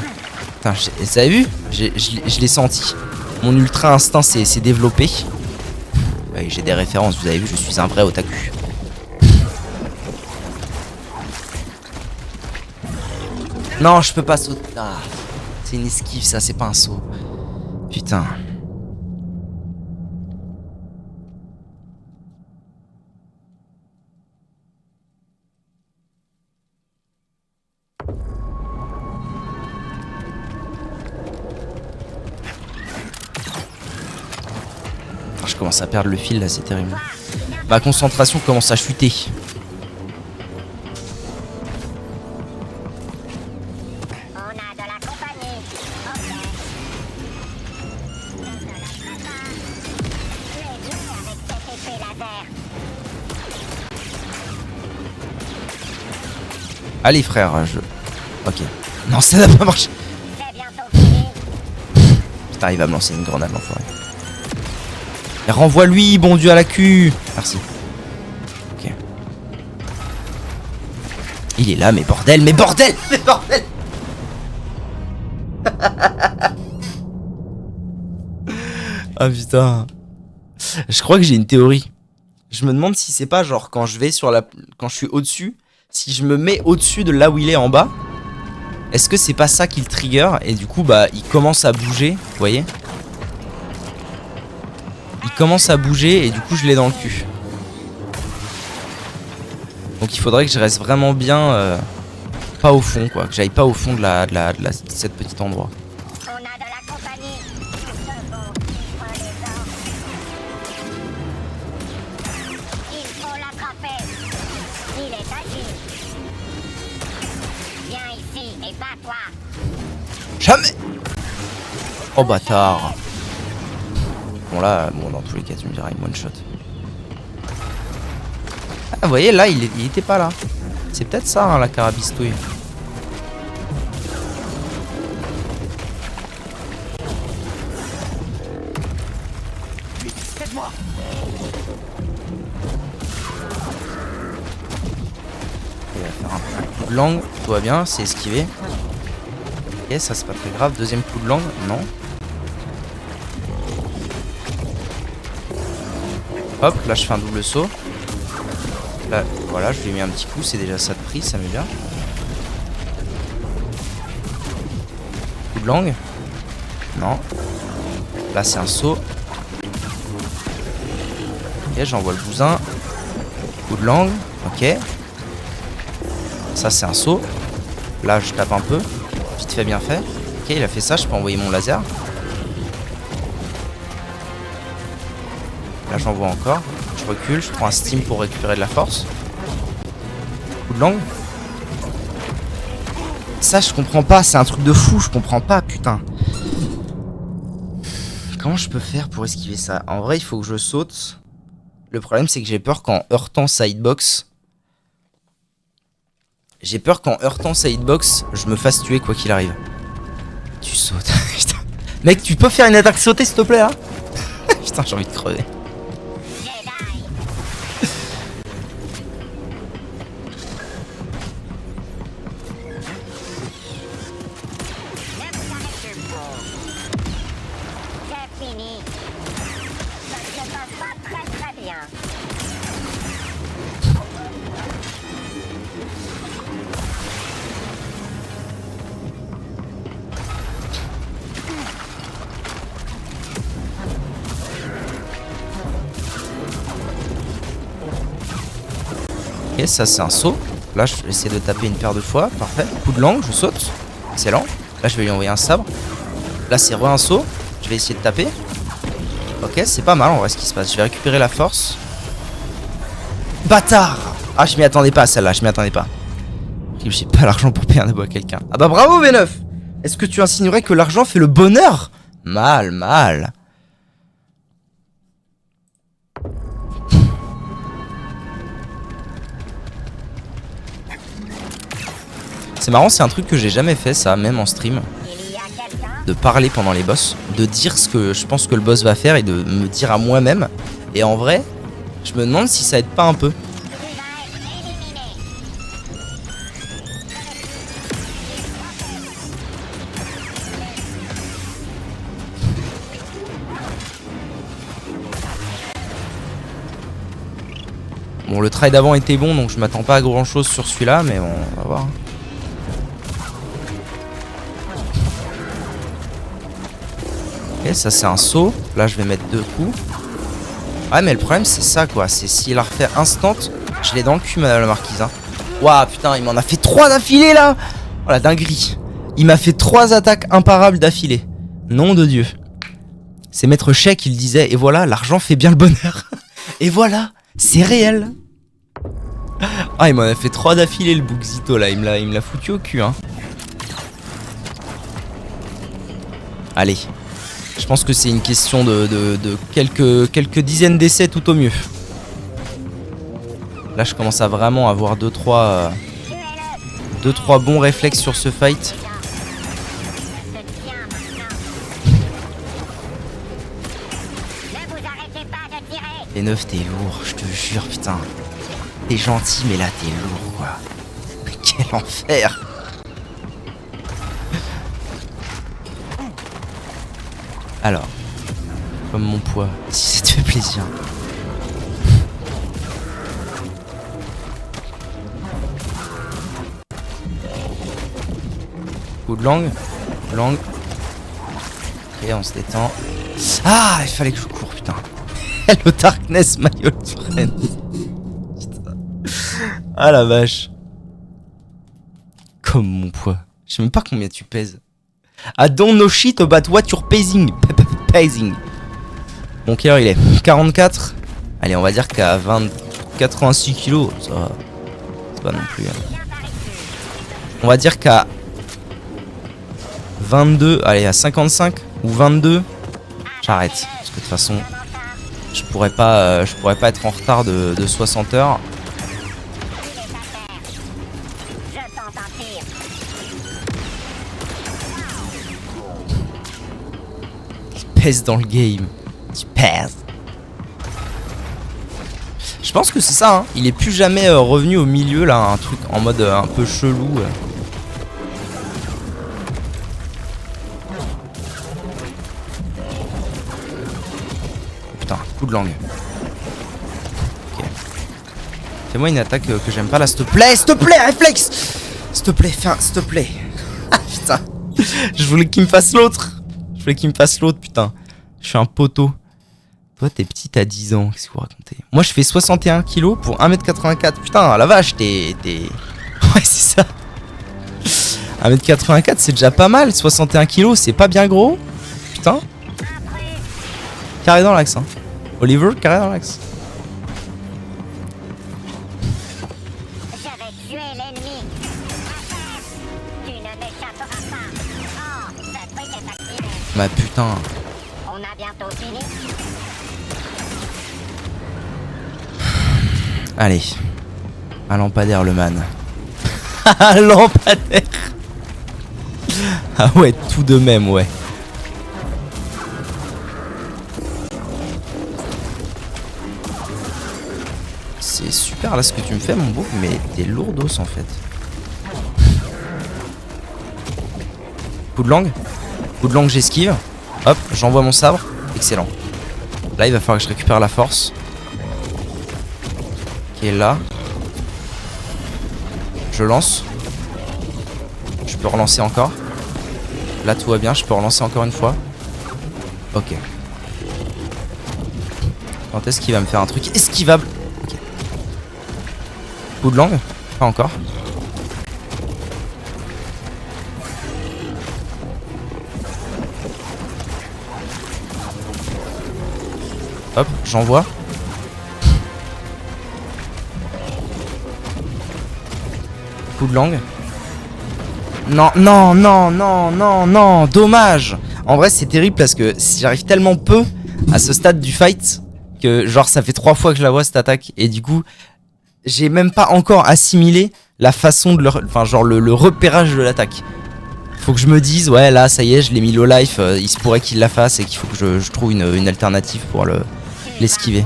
Putain, vous avez vu? Je l'ai senti. Mon ultra instinct s'est développé. Ouais, j'ai des références, vous avez vu, je suis un vrai otaku. Non, je peux pas sauter. Ah, c'est une esquive, ça, c'est pas un saut. Putain. Je commence à perdre le fil là, c'est terrible. Ma concentration commence à chuter. On a de la compagnie. Ok. De la prépa. Tu es bien avec cette épée laser. Allez frère, Ok. Non, ça n'a pas marché. C'est bientôt fini. Putain, il va me lancer une grenade, l'enfoiré. Renvoie-lui, bon Dieu à la cul. Merci. Ok. Il est là, mais bordel, mais bordel, mais bordel. Ah putain. Je crois que j'ai une théorie. Je me demande si c'est pas genre quand je vais quand je suis au-dessus, si je me mets au-dessus de là où il est en bas, est-ce que c'est pas ça qui le trigger et du coup il commence à bouger, vous voyez? Il commence à bouger et du coup je l'ai dans le cul. Donc il faudrait que je reste vraiment bien pas au fond quoi, que j'aille pas au fond de cette petite endroit. On a de la compagnie. Second chiffre des ordres. Il faut l'attraper. Il est agile. Viens ici et bats-toi. Jamais. Oh bâtard. Bon là, dans tous les cas tu me diras il one shot. Ah vous voyez là il était pas là. C'est peut-être ça hein, la carabistouille. Aide-moi. Il va faire un coup de langue, tout va bien, c'est esquivé. Ok, ça c'est pas très grave. Deuxième coup de langue, non. Hop, là je fais un double saut. Là, voilà, je lui ai mis un petit coup, c'est déjà ça de prix, ça met bien. Coup de langue. Non. Là c'est un saut. Ok, j'envoie le bousin. Coup de langue, ok. Ça c'est un saut. Là je tape un peu. Vite fait, bien fait. Ok, il a fait ça, je peux envoyer mon laser. Là j'envoie encore. Je recule, je prends un steam pour récupérer de la force. Coup de langue. Ça, je comprends pas. C'est un truc de fou. Je comprends pas, putain. Comment je peux faire pour esquiver ça? En vrai, il faut que je saute. Le problème, c'est que j'ai peur qu'en heurtant sidebox... J'ai peur qu'en heurtant sidebox, je me fasse tuer quoi qu'il arrive. Tu sautes. Putain. Mec, tu peux faire une attaque sautée, s'il te plaît, là? Putain, j'ai envie de crever. C'est fini. Ça ne se passe pas très très bien. Ok, ça c'est un saut. Là, je vais essayer de taper une paire de fois. Parfait. Coup de langue, je saute. Excellent. Là, je vais lui envoyer un sabre. Là, c'est un saut. Je vais essayer de taper. Ok, c'est pas mal en vrai ce qui se passe. Je vais récupérer la force. Bâtard! Ah, je m'y attendais pas à celle-là. Je m'y attendais pas. J'ai pas l'argent pour payer un abo à quelqu'un. Ah bah bravo, V9! Est-ce que tu insinuerais que l'argent fait le bonheur? Mal, mal. C'est marrant, c'est un truc que j'ai jamais fait, ça, même en stream. Il y a quelqu'un De parler pendant les boss, de dire ce que je pense que le boss va faire et de me dire à moi-même. Et en vrai, je me demande si ça aide pas un peu. qui va être éliminé. Bon, le try d'avant était bon, donc je m'attends pas à grand chose sur celui-là, mais bon, on va voir. Ok, ça c'est un saut. Là, je vais mettre 2 coups. Ouais, mais le problème, c'est ça, quoi. C'est s'il la refait instant, je l'ai dans le cul, madame la marquise. Hein. Waouh, putain, il m'en a fait 3 d'affilée, là. Oh, la dinguerie. Il m'a fait 3 attaques imparables d'affilée. Nom de Dieu. C'est Maître Chèque qui le disait. Et voilà, l'argent fait bien le bonheur. Et voilà, c'est réel. Ah, il m'en a fait 3 d'affilée, le Bugzito, là. Il me l'a foutu au cul, hein. Allez. Je pense que c'est une question de quelques dizaines d'essais tout au mieux. Là, je commence à vraiment avoir 2-3 bons réflexes sur ce fight. Je te tiens maintenant. Ne vous arrêtez pas de tirer. Les 9, t'es lourd, je te jure, putain. T'es gentil, mais là, t'es lourd, quoi. Mais quel enfer! Alors, comme mon poids, si ça te fait plaisir. Coup de langue. Langue. Ok, on se détend. Ah, il fallait que je cours, putain. Hello Darkness, my old friend. Putain. Ah la vache. Comme mon poids. Je sais même pas combien tu pèses. I don't know shit about what you're pacing. Bon, quelle heure il est? 44. Allez, on va dire qu'à 86 kilos, ça va. C'est pas non plus. On va dire qu'à 22, allez, à 55 ou 22, j'arrête. Parce que de toute façon, je pourrais pas être en retard de 60 heures. Je tente un tir. Pèse dans le game. Tu pèses. Je pense que c'est ça, hein. Il est plus jamais revenu au milieu, là, un truc en mode un peu chelou. Putain, coup de langue. Ok. Fais-moi une attaque que j'aime pas là, s'il te plaît, réflexe. S'il te plaît, s'il te plaît. Ah putain. Je voulais qu'il me fasse l'autre. Putain. Je suis un poteau. Toi, t'es petit, t'as 10 ans. Qu'est-ce que vous racontez? Moi, je fais 61 kilos pour 1m84. Putain, la vache, t'es... Ouais, c'est ça. 1m84, c'est déjà pas mal. 61 kilos, c'est pas bien gros. Putain. Carré dans l'axe, hein. Oliver, carré dans l'axe. Je vais tuer l'ennemi. Tu ne Ma putain. On a bientôt fini. Allez. Un lampadaire, le man. Un lampadaire. Ah ouais, tout de même, ouais. C'est super là ce que tu me fais, mon beau, mais t'es lourdos en fait. Coup de langue. Coup de langue, j'esquive. Hop, j'envoie mon sabre. Excellent. Là, il va falloir que je récupère la force. Qui est là. Je lance. Je peux relancer encore. Là, tout va bien. Je peux relancer encore une fois. Ok. Quand est-ce qu'il va me faire un truc esquivable? Ok. Coup de langue. Pas encore. Hop, j'envoie. Coup de langue. Non, non, non, non, non, non, dommage. En vrai, c'est terrible parce que j'arrive tellement peu à ce stade du fight que genre ça fait 3 fois que je la vois cette attaque et du coup, j'ai même pas encore assimilé la façon de enfin genre le repérage de l'attaque. Faut que je me dise, ouais, là, ça y est, je l'ai mis low life, il se pourrait qu'il la fasse et qu'il faut que je trouve une alternative pour l'esquiver.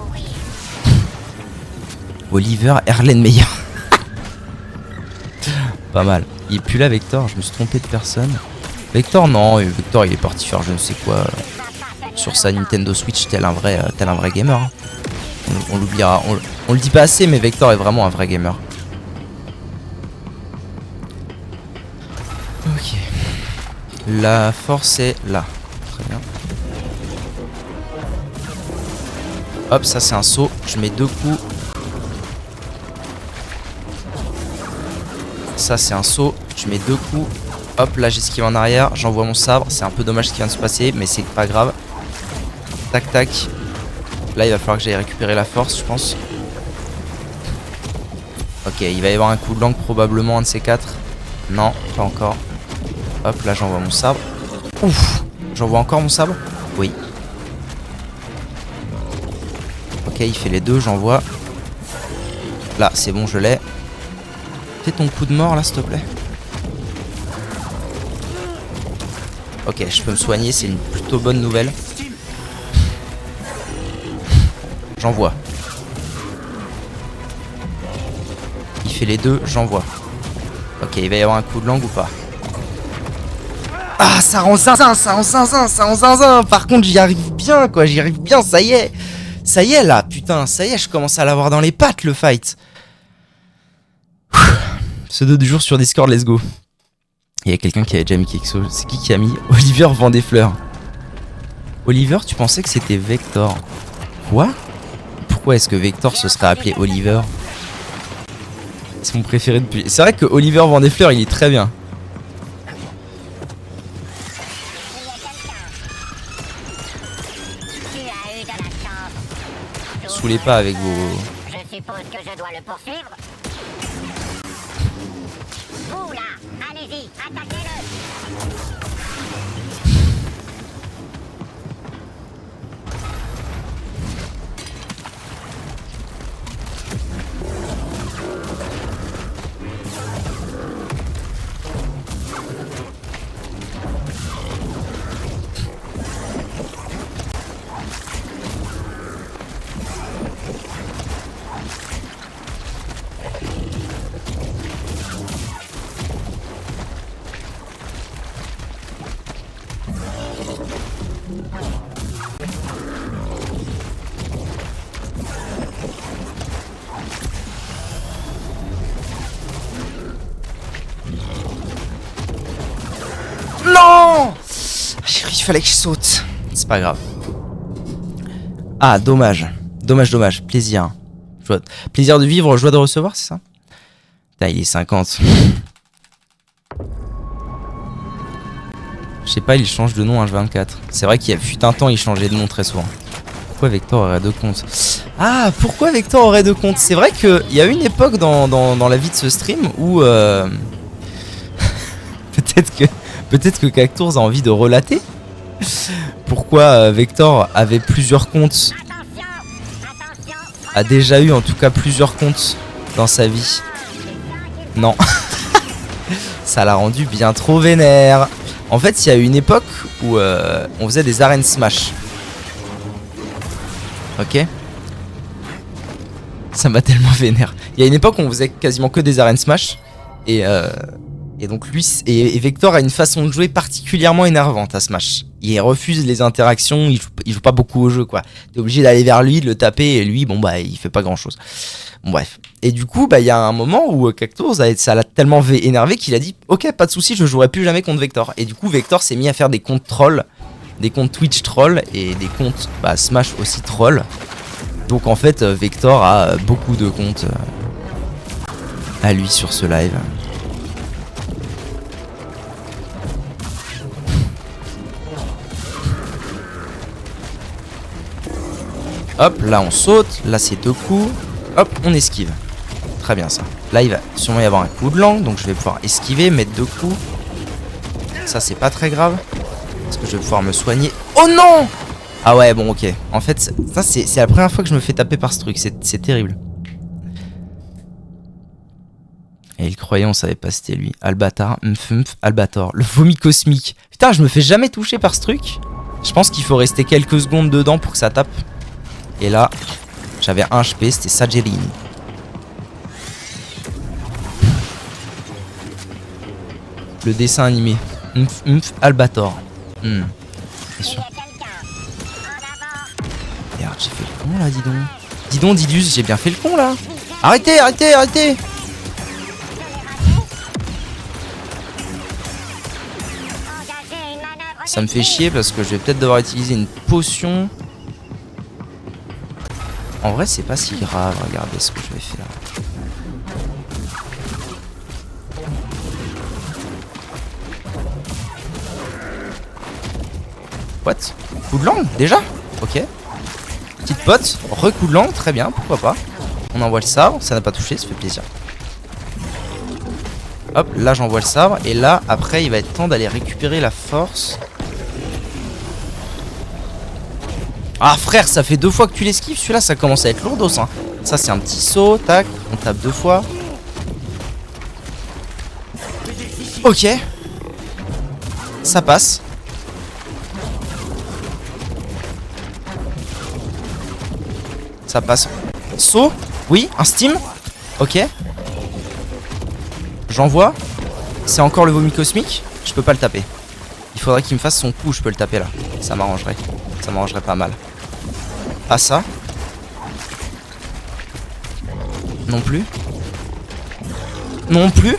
Oliver Erlenmeyer. Pas mal. Il est plus là, Vector, je me suis trompé de personne. Vector, non, Vector il est parti faire je ne sais quoi sur sa Nintendo Switch, tel un vrai gamer. Hein. On l'oubliera, on le dit pas assez, mais Vector est vraiment un vrai gamer. Ok. La force est là. Très bien. Hop, ça c'est un saut. Je mets 2 coups. Ça c'est un saut. Je mets 2 coups. Hop, là j'esquive en arrière. J'envoie mon sabre. C'est un peu dommage ce qui vient de se passer, mais c'est pas grave. Tac tac. Là il va falloir que j'aille récupérer la force, je pense. Ok, il va y avoir un coup de langue probablement, un de ces 4. Non, pas encore. Hop, là j'envoie mon sabre. Ouf. J'envoie encore mon sabre. Oui. Ok, il fait les 2, j'envoie. Là, c'est bon, je l'ai. Fais ton coup de mort là, s'il te plaît. Ok, je peux me soigner, c'est une plutôt bonne nouvelle. J'envoie. Il fait les 2, j'envoie. Ok, il va y avoir un coup de langue ou pas? Ah, ça rend zinzin, ça rend zinzin, ça rend zinzin. Par contre, j'y arrive bien, quoi, j'y arrive bien, ça y est. Ça y est, là, putain, ça y est, je commence à l'avoir dans les pattes, le fight. Pseudo du jour sur Discord, let's go. Il y a quelqu'un qui avait déjà mis quelque chose. C'est qui a mis? Oliver vend des fleurs. Oliver, tu pensais que c'était Vector? Quoi? Pourquoi est-ce que Vector se serait appelé Oliver? C'est mon préféré depuis... C'est vrai que Oliver vend des fleurs, il est très bien. Saoulez pas avec vos... Je suppose que je dois le poursuivre. Vous là, allez-y, attaquez-le. Non! Il fallait que je saute. C'est pas grave. Ah, dommage. Dommage, dommage. Plaisir. Joie... Plaisir de vivre, joie de recevoir, c'est ça? Putain, il est 50. Je sais pas, il change de nom H24. C'est vrai qu'il y a fut un temps, il changeait de nom très souvent. Pourquoi Vector aurait 2 comptes? Ah, pourquoi Vector aurait 2 comptes? C'est vrai qu'il y a une époque dans la vie de ce stream où... peut-être que Cactours a envie de relater. Pourquoi Vector avait plusieurs comptes, a déjà eu en tout cas plusieurs comptes dans sa vie. Non. Ça l'a rendu bien trop vénère. En fait, il y a eu une époque où on faisait des arènes Smash. Ok. Ça m'a tellement vénère. Il y a une époque où on faisait quasiment que des arènes Smash. Et donc lui, et Vector a une façon de jouer particulièrement énervante à Smash. Il refuse les interactions, il joue pas beaucoup au jeu quoi. T'es obligé d'aller vers lui, de le taper, et lui, bon bah il fait pas grand chose. Bon bref. Et du coup, bah il y a un moment où Cactus, ça l'a tellement énervé qu'il a dit ok, pas de souci, je jouerai plus jamais contre Vector. Et du coup, Vector s'est mis à faire des comptes trolls, des comptes Twitch trolls et des comptes Smash aussi trolls. Donc en fait, Vector a beaucoup de comptes à lui sur ce live. Hop, là on saute, là c'est 2 coups, hop, on esquive. Très bien ça. Là il va sûrement y avoir un coup de langue, donc je vais pouvoir esquiver, mettre 2 coups. Ça c'est pas très grave, parce que je vais pouvoir me soigner. Oh non! Ah ouais, bon ok. En fait, ça c'est la première fois que je me fais taper par ce truc, c'est terrible. Et il croyait, on savait pas c'était lui. Albatar, Albator, le vomi cosmique. Putain, je me fais jamais toucher par ce truc. Je pense qu'il faut rester quelques secondes dedans pour que ça tape. Et là, j'avais un HP, c'était Sagerini. Le dessin animé. Albator. Bien sûr. Merde, j'ai fait le con là, dis donc. Dis donc, Didus, j'ai bien fait le con là. Arrêtez, arrêtez, arrêtez. Ça me fait chier parce que je vais peut-être devoir utiliser une potion. En vrai, c'est pas si grave. Regardez ce que je vais faire. What? Coup de langue déjà? Ok. Petite pote, re-coup de langue, très bien, pourquoi pas. On envoie le sabre, ça n'a pas touché, ça fait plaisir. Hop, là j'envoie le sabre. Et là, après, il va être temps d'aller récupérer la force. Ah frère, ça fait 2 fois que tu l'esquives, celui-là ça commence à être lourdos hein. Ça c'est un petit saut, tac, on tape 2 fois. Ok. Ça passe. Ça passe. Saut. Oui, un steam. Ok. J'envoie. C'est encore le vomi cosmique. Je peux pas le taper. Il faudrait qu'il me fasse son coup, je peux le taper là. Ça m'arrangerait. Ça m'arrangerait pas mal. Pas ça. Non plus. Non plus.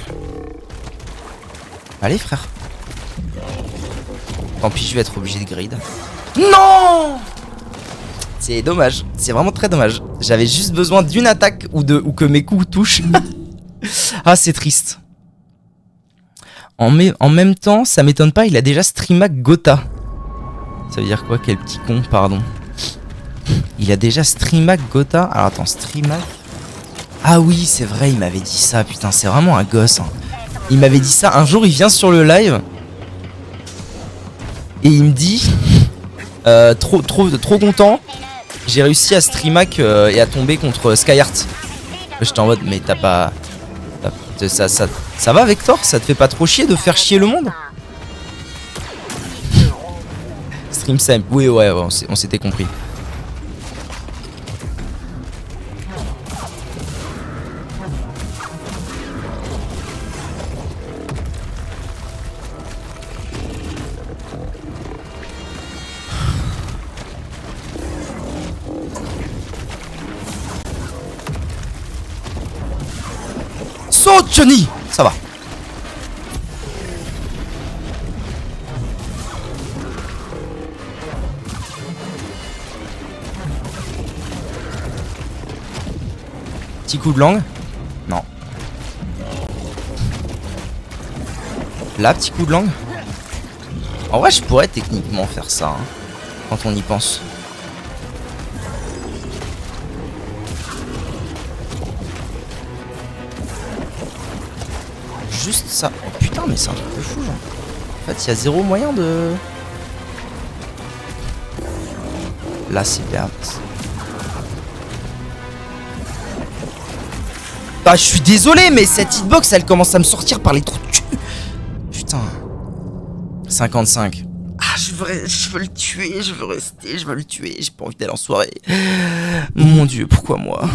Allez frère. Tant pis, je vais être obligé de grid. Non! C'est dommage. C'est vraiment très dommage. J'avais juste besoin d'une attaque ou que mes coups touchent. Ah, c'est triste. En même temps, ça m'étonne pas, il a déjà streamac Gotha. Ça veut dire quoi? Quel petit con, pardon. Il a déjà streamac Gotha. Alors attends, streamac. Ah oui, c'est vrai, il m'avait dit ça. Putain, c'est vraiment un gosse. Hein. Il m'avait dit ça. Un jour, il vient sur le live. Et il me dit trop content. J'ai réussi à streamac et à tomber contre Skyheart. J'étais en mode, mais t'as pas. Ça va Vector? Ça te fait pas trop chier de faire chier le monde? Stream simple. Oui, ouais, on s'était compris. Saute Johnny! Ça va. Petit coup de langue. Non. Là, petit coup de langue. En vrai, je pourrais techniquement faire ça. Hein, quand on y pense. Juste ça. Oh putain, mais c'est un truc de fou, genre. En fait, il y a zéro moyen de... Là, c'est perverse. Ah, je suis désolé, mais cette hitbox, elle commence à me sortir par les trous de cul. Putain. 55. Ah, je veux le tuer, je veux rester, je veux le tuer. J'ai pas envie d'aller en soirée. Mon Dieu, pourquoi moi?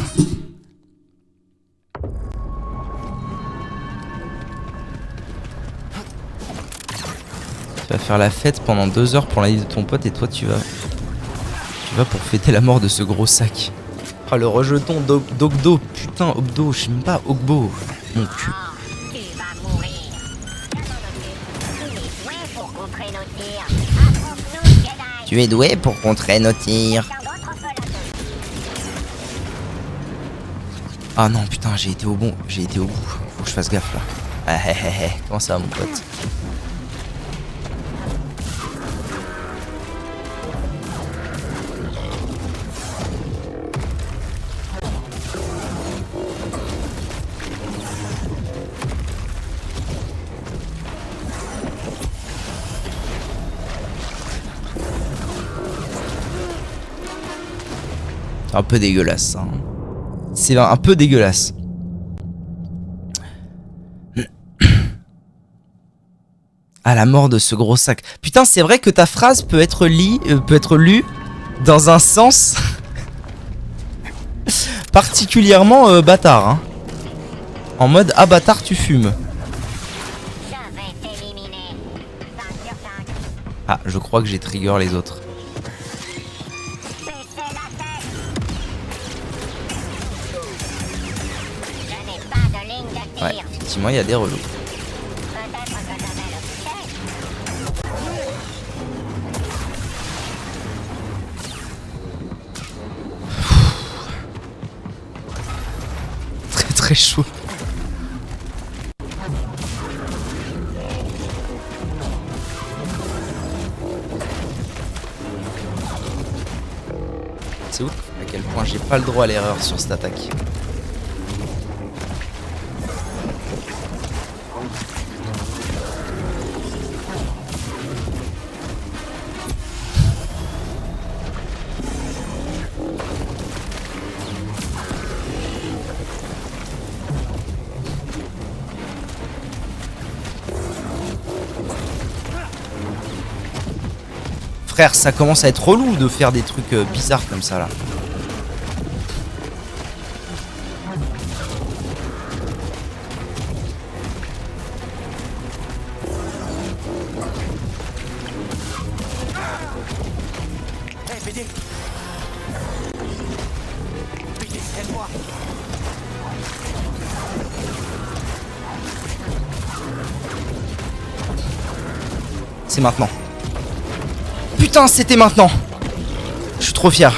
Tu vas faire la fête pendant 2 heures pour la vie de ton pote et toi tu vas pour fêter la mort de ce gros sac. Ah, le rejeton d'Ogdo, putain, Obdo, je sais même pas, Ogbo, mon cul. Tu vas mourir. Tu es doué pour contrer nos tirs. Affronte-nous, Jedi. Tu es doué pour contrer nos tirs. Quelqu'un d'autre peut la donner. Ah non, putain, j'ai été au bout. Faut que je fasse gaffe là. Ah, hé, hé, hé. Comment ça va, mon pote? Un peu dégueulasse, hein. C'est un peu dégueulasse. À la mort de ce gros sac. Putain, c'est vrai que ta phrase peut être lue dans un sens particulièrement bâtard, hein. En mode ah bâtard, tu fumes. Je vais t'éliminer. 5 sur 5. Ah, je crois que j'ai trigger les autres. Baissez la tête. Je n'ai pas de ligne de tir. Ouais, effectivement, il y a des relous. Peut-être que je vais le toucher. Très très chaud. C'est ouf à quel point j'ai pas le droit à l'erreur sur cette attaque. Frère, ça commence à être relou de faire des trucs bizarres comme ça là. Hé, BD. BD, aide-moi. C'est maintenant. Putain, c'était maintenant. Je suis trop fier.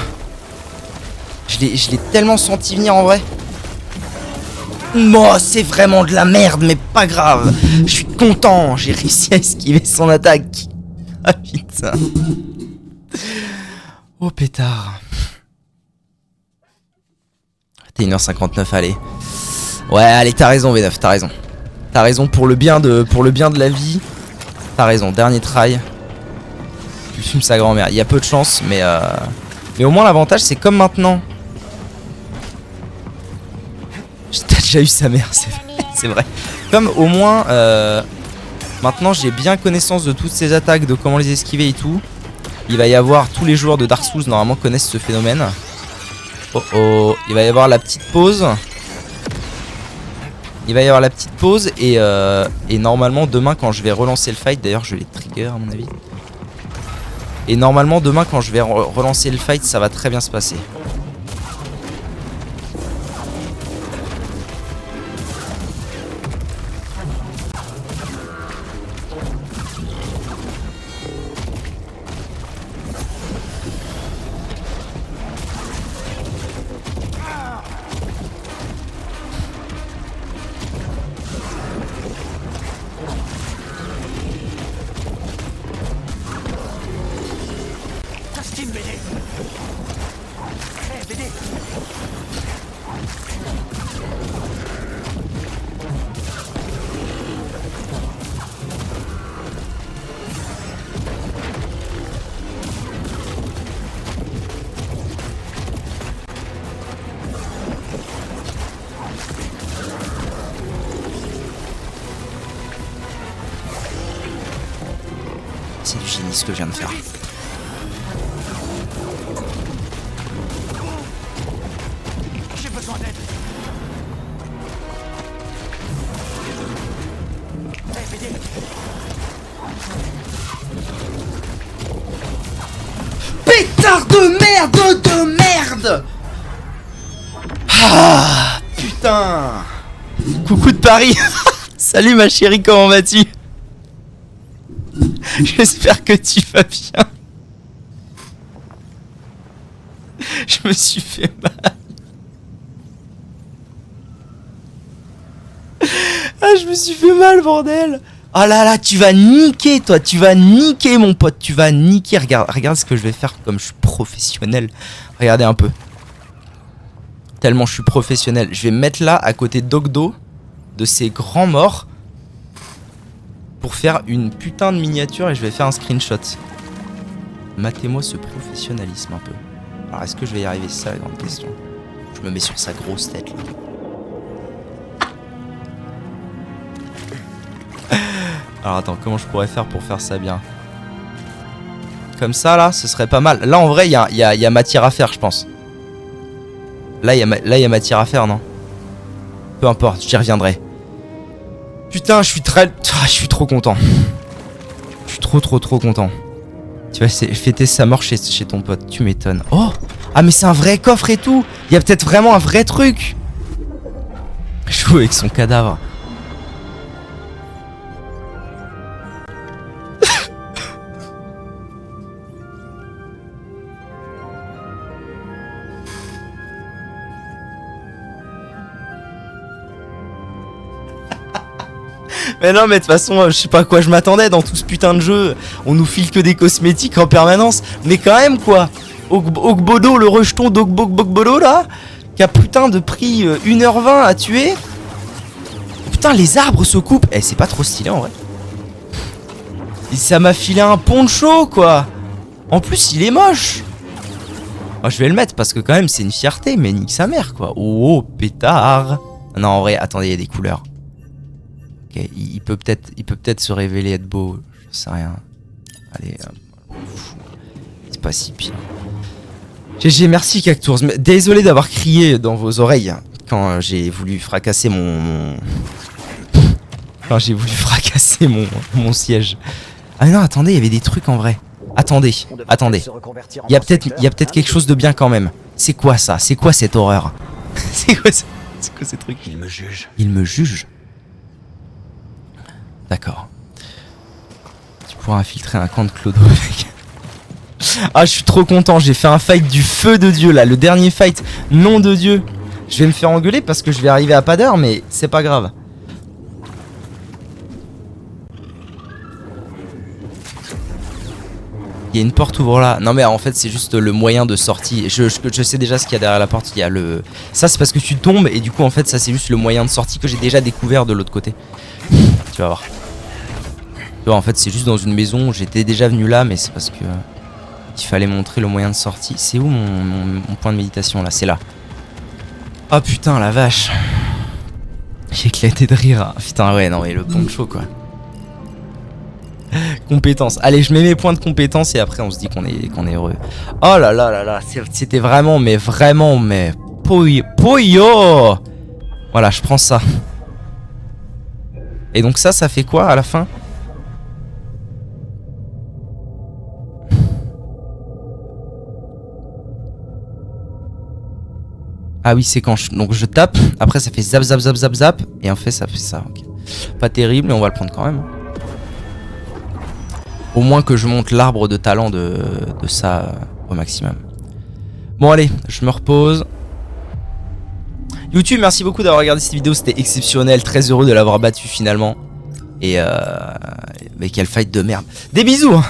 Je l'ai tellement senti venir en vrai. Moi, c'est vraiment de la merde, mais pas grave. Je suis content. J'ai réussi à esquiver son attaque. Ah putain. Oh pétard. T'es 1h59, allez. Ouais, allez, t'as raison, V9, t'as raison. T'as raison pour le bien de la vie. T'as raison, dernier try. Tu fumes sa grand-mère. Il y a peu de chance, mais au moins l'avantage c'est comme maintenant. T'as déjà eu sa mère, c'est vrai. Comme au moins maintenant j'ai bien connaissance de toutes ces attaques, de comment les esquiver et tout. Il va y avoir tous les joueurs de Dark Souls normalement connaissent ce phénomène. Oh oh, il va y avoir la petite pause. Et normalement demain quand je vais relancer le fight, d'ailleurs je les trigger à mon avis. Et normalement demain quand je vais relancer le fight ça va très bien se passer. Team BD. Hé, BD. c'est du génie ce que je viens de faire. J'ai besoin d'aide. PD. Pétard de merde. Ah, putain. Coucou de Paris. Salut ma chérie, comment vas-tu? J'espère que tu vas bien. Je me suis fait mal. Ah, je me suis fait mal, bordel. Oh là là, tu vas niquer, toi. Tu vas niquer, mon pote. Tu vas niquer. Regarde ce que je vais faire comme je suis professionnel. Regardez un peu. Tellement je suis professionnel. Je vais me mettre là, à côté d'Ogdo, de ces grands morts, pour faire une putain de miniature et je vais faire un screenshot. Matez-moi ce professionnalisme un peu. Alors, est-ce que je vais y arriver? C'est ça la grande question. Je me mets sur sa grosse tête, là. Alors attends, comment je pourrais faire pour faire ça bien? Comme ça là, ce serait pas mal. Là en vrai, il y a matière à faire, je pense. Là, il y a matière à faire, non? Peu importe, j'y reviendrai. Putain, je suis trop content. Je suis trop content. Tu vas fêter sa mort chez ton pote, tu m'étonnes. Oh! Ah mais c'est un vrai coffre et tout. Il y a peut-être vraiment un vrai truc. Je joue avec son cadavre. Mais non, mais de toute façon, je sais pas à quoi je m'attendais dans tout ce putain de jeu. On nous file que des cosmétiques en permanence. Mais quand même, quoi. Ogbodo, le rejeton d'Ogbodo, là, qui a putain de pris 1h20 à tuer. Putain, les arbres se coupent. Eh, c'est pas trop stylé, en vrai. Et ça m'a filé un poncho, quoi. En plus, il est moche. Oh, je vais le mettre, parce que quand même, c'est une fierté. Mais nique sa mère, quoi. Oh, pétard. Non, en vrai, attendez, il y a des couleurs. Okay, il peut peut-être se révéler être beau, je sais rien. Allez, c'est pas si pire. GG, merci Cactours. Désolé d'avoir crié dans vos oreilles quand j'ai voulu fracasser mon siège. Ah non, attendez, il y avait des trucs en vrai. Attendez. Il y a peut-être quelque chose de bien quand même. C'est quoi ça? C'est quoi cette horreur? C'est quoi ces trucs? Il me juge. Il me juge? D'accord. Tu pourras infiltrer un camp de Clodo avec... Ah, je suis trop content, j'ai fait un fight du feu de Dieu là, le dernier fight, nom de Dieu. Je vais me faire engueuler parce que je vais arriver à pas d'heure, mais c'est pas grave. Il y a une porte ouvre là. Non mais en fait c'est juste le moyen de sortie. Je sais déjà ce qu'il y a derrière la porte. Il y a le... Ça c'est parce que tu tombes et du coup en fait ça c'est juste le moyen de sortie que j'ai déjà découvert de l'autre côté. Tu vas voir. Tu vois en fait c'est juste dans une maison. J'étais déjà venu là mais c'est parce que... il fallait montrer le moyen de sortie. C'est où mon point de méditation là? C'est là. Oh putain la vache. J'ai éclaté de rire. Putain ouais non mais le poncho quoi. Compétences. Allez, je mets mes points de compétences et après on se dit qu'on est heureux. Oh là là là là, c'était vraiment Poyo. Voilà, je prends ça. Et donc ça fait quoi à la fin? Ah oui, c'est quand donc je tape, après ça fait zap zap zap zap zap et en fait ça fait ça. Okay. Pas terrible, mais on va le prendre quand même. Au moins que je monte l'arbre de talent de ça au maximum. Bon allez, je me repose. YouTube, merci beaucoup d'avoir regardé cette vidéo, c'était exceptionnel. Très heureux de l'avoir battu finalement. Et mais quel fight de merde. Des bisous.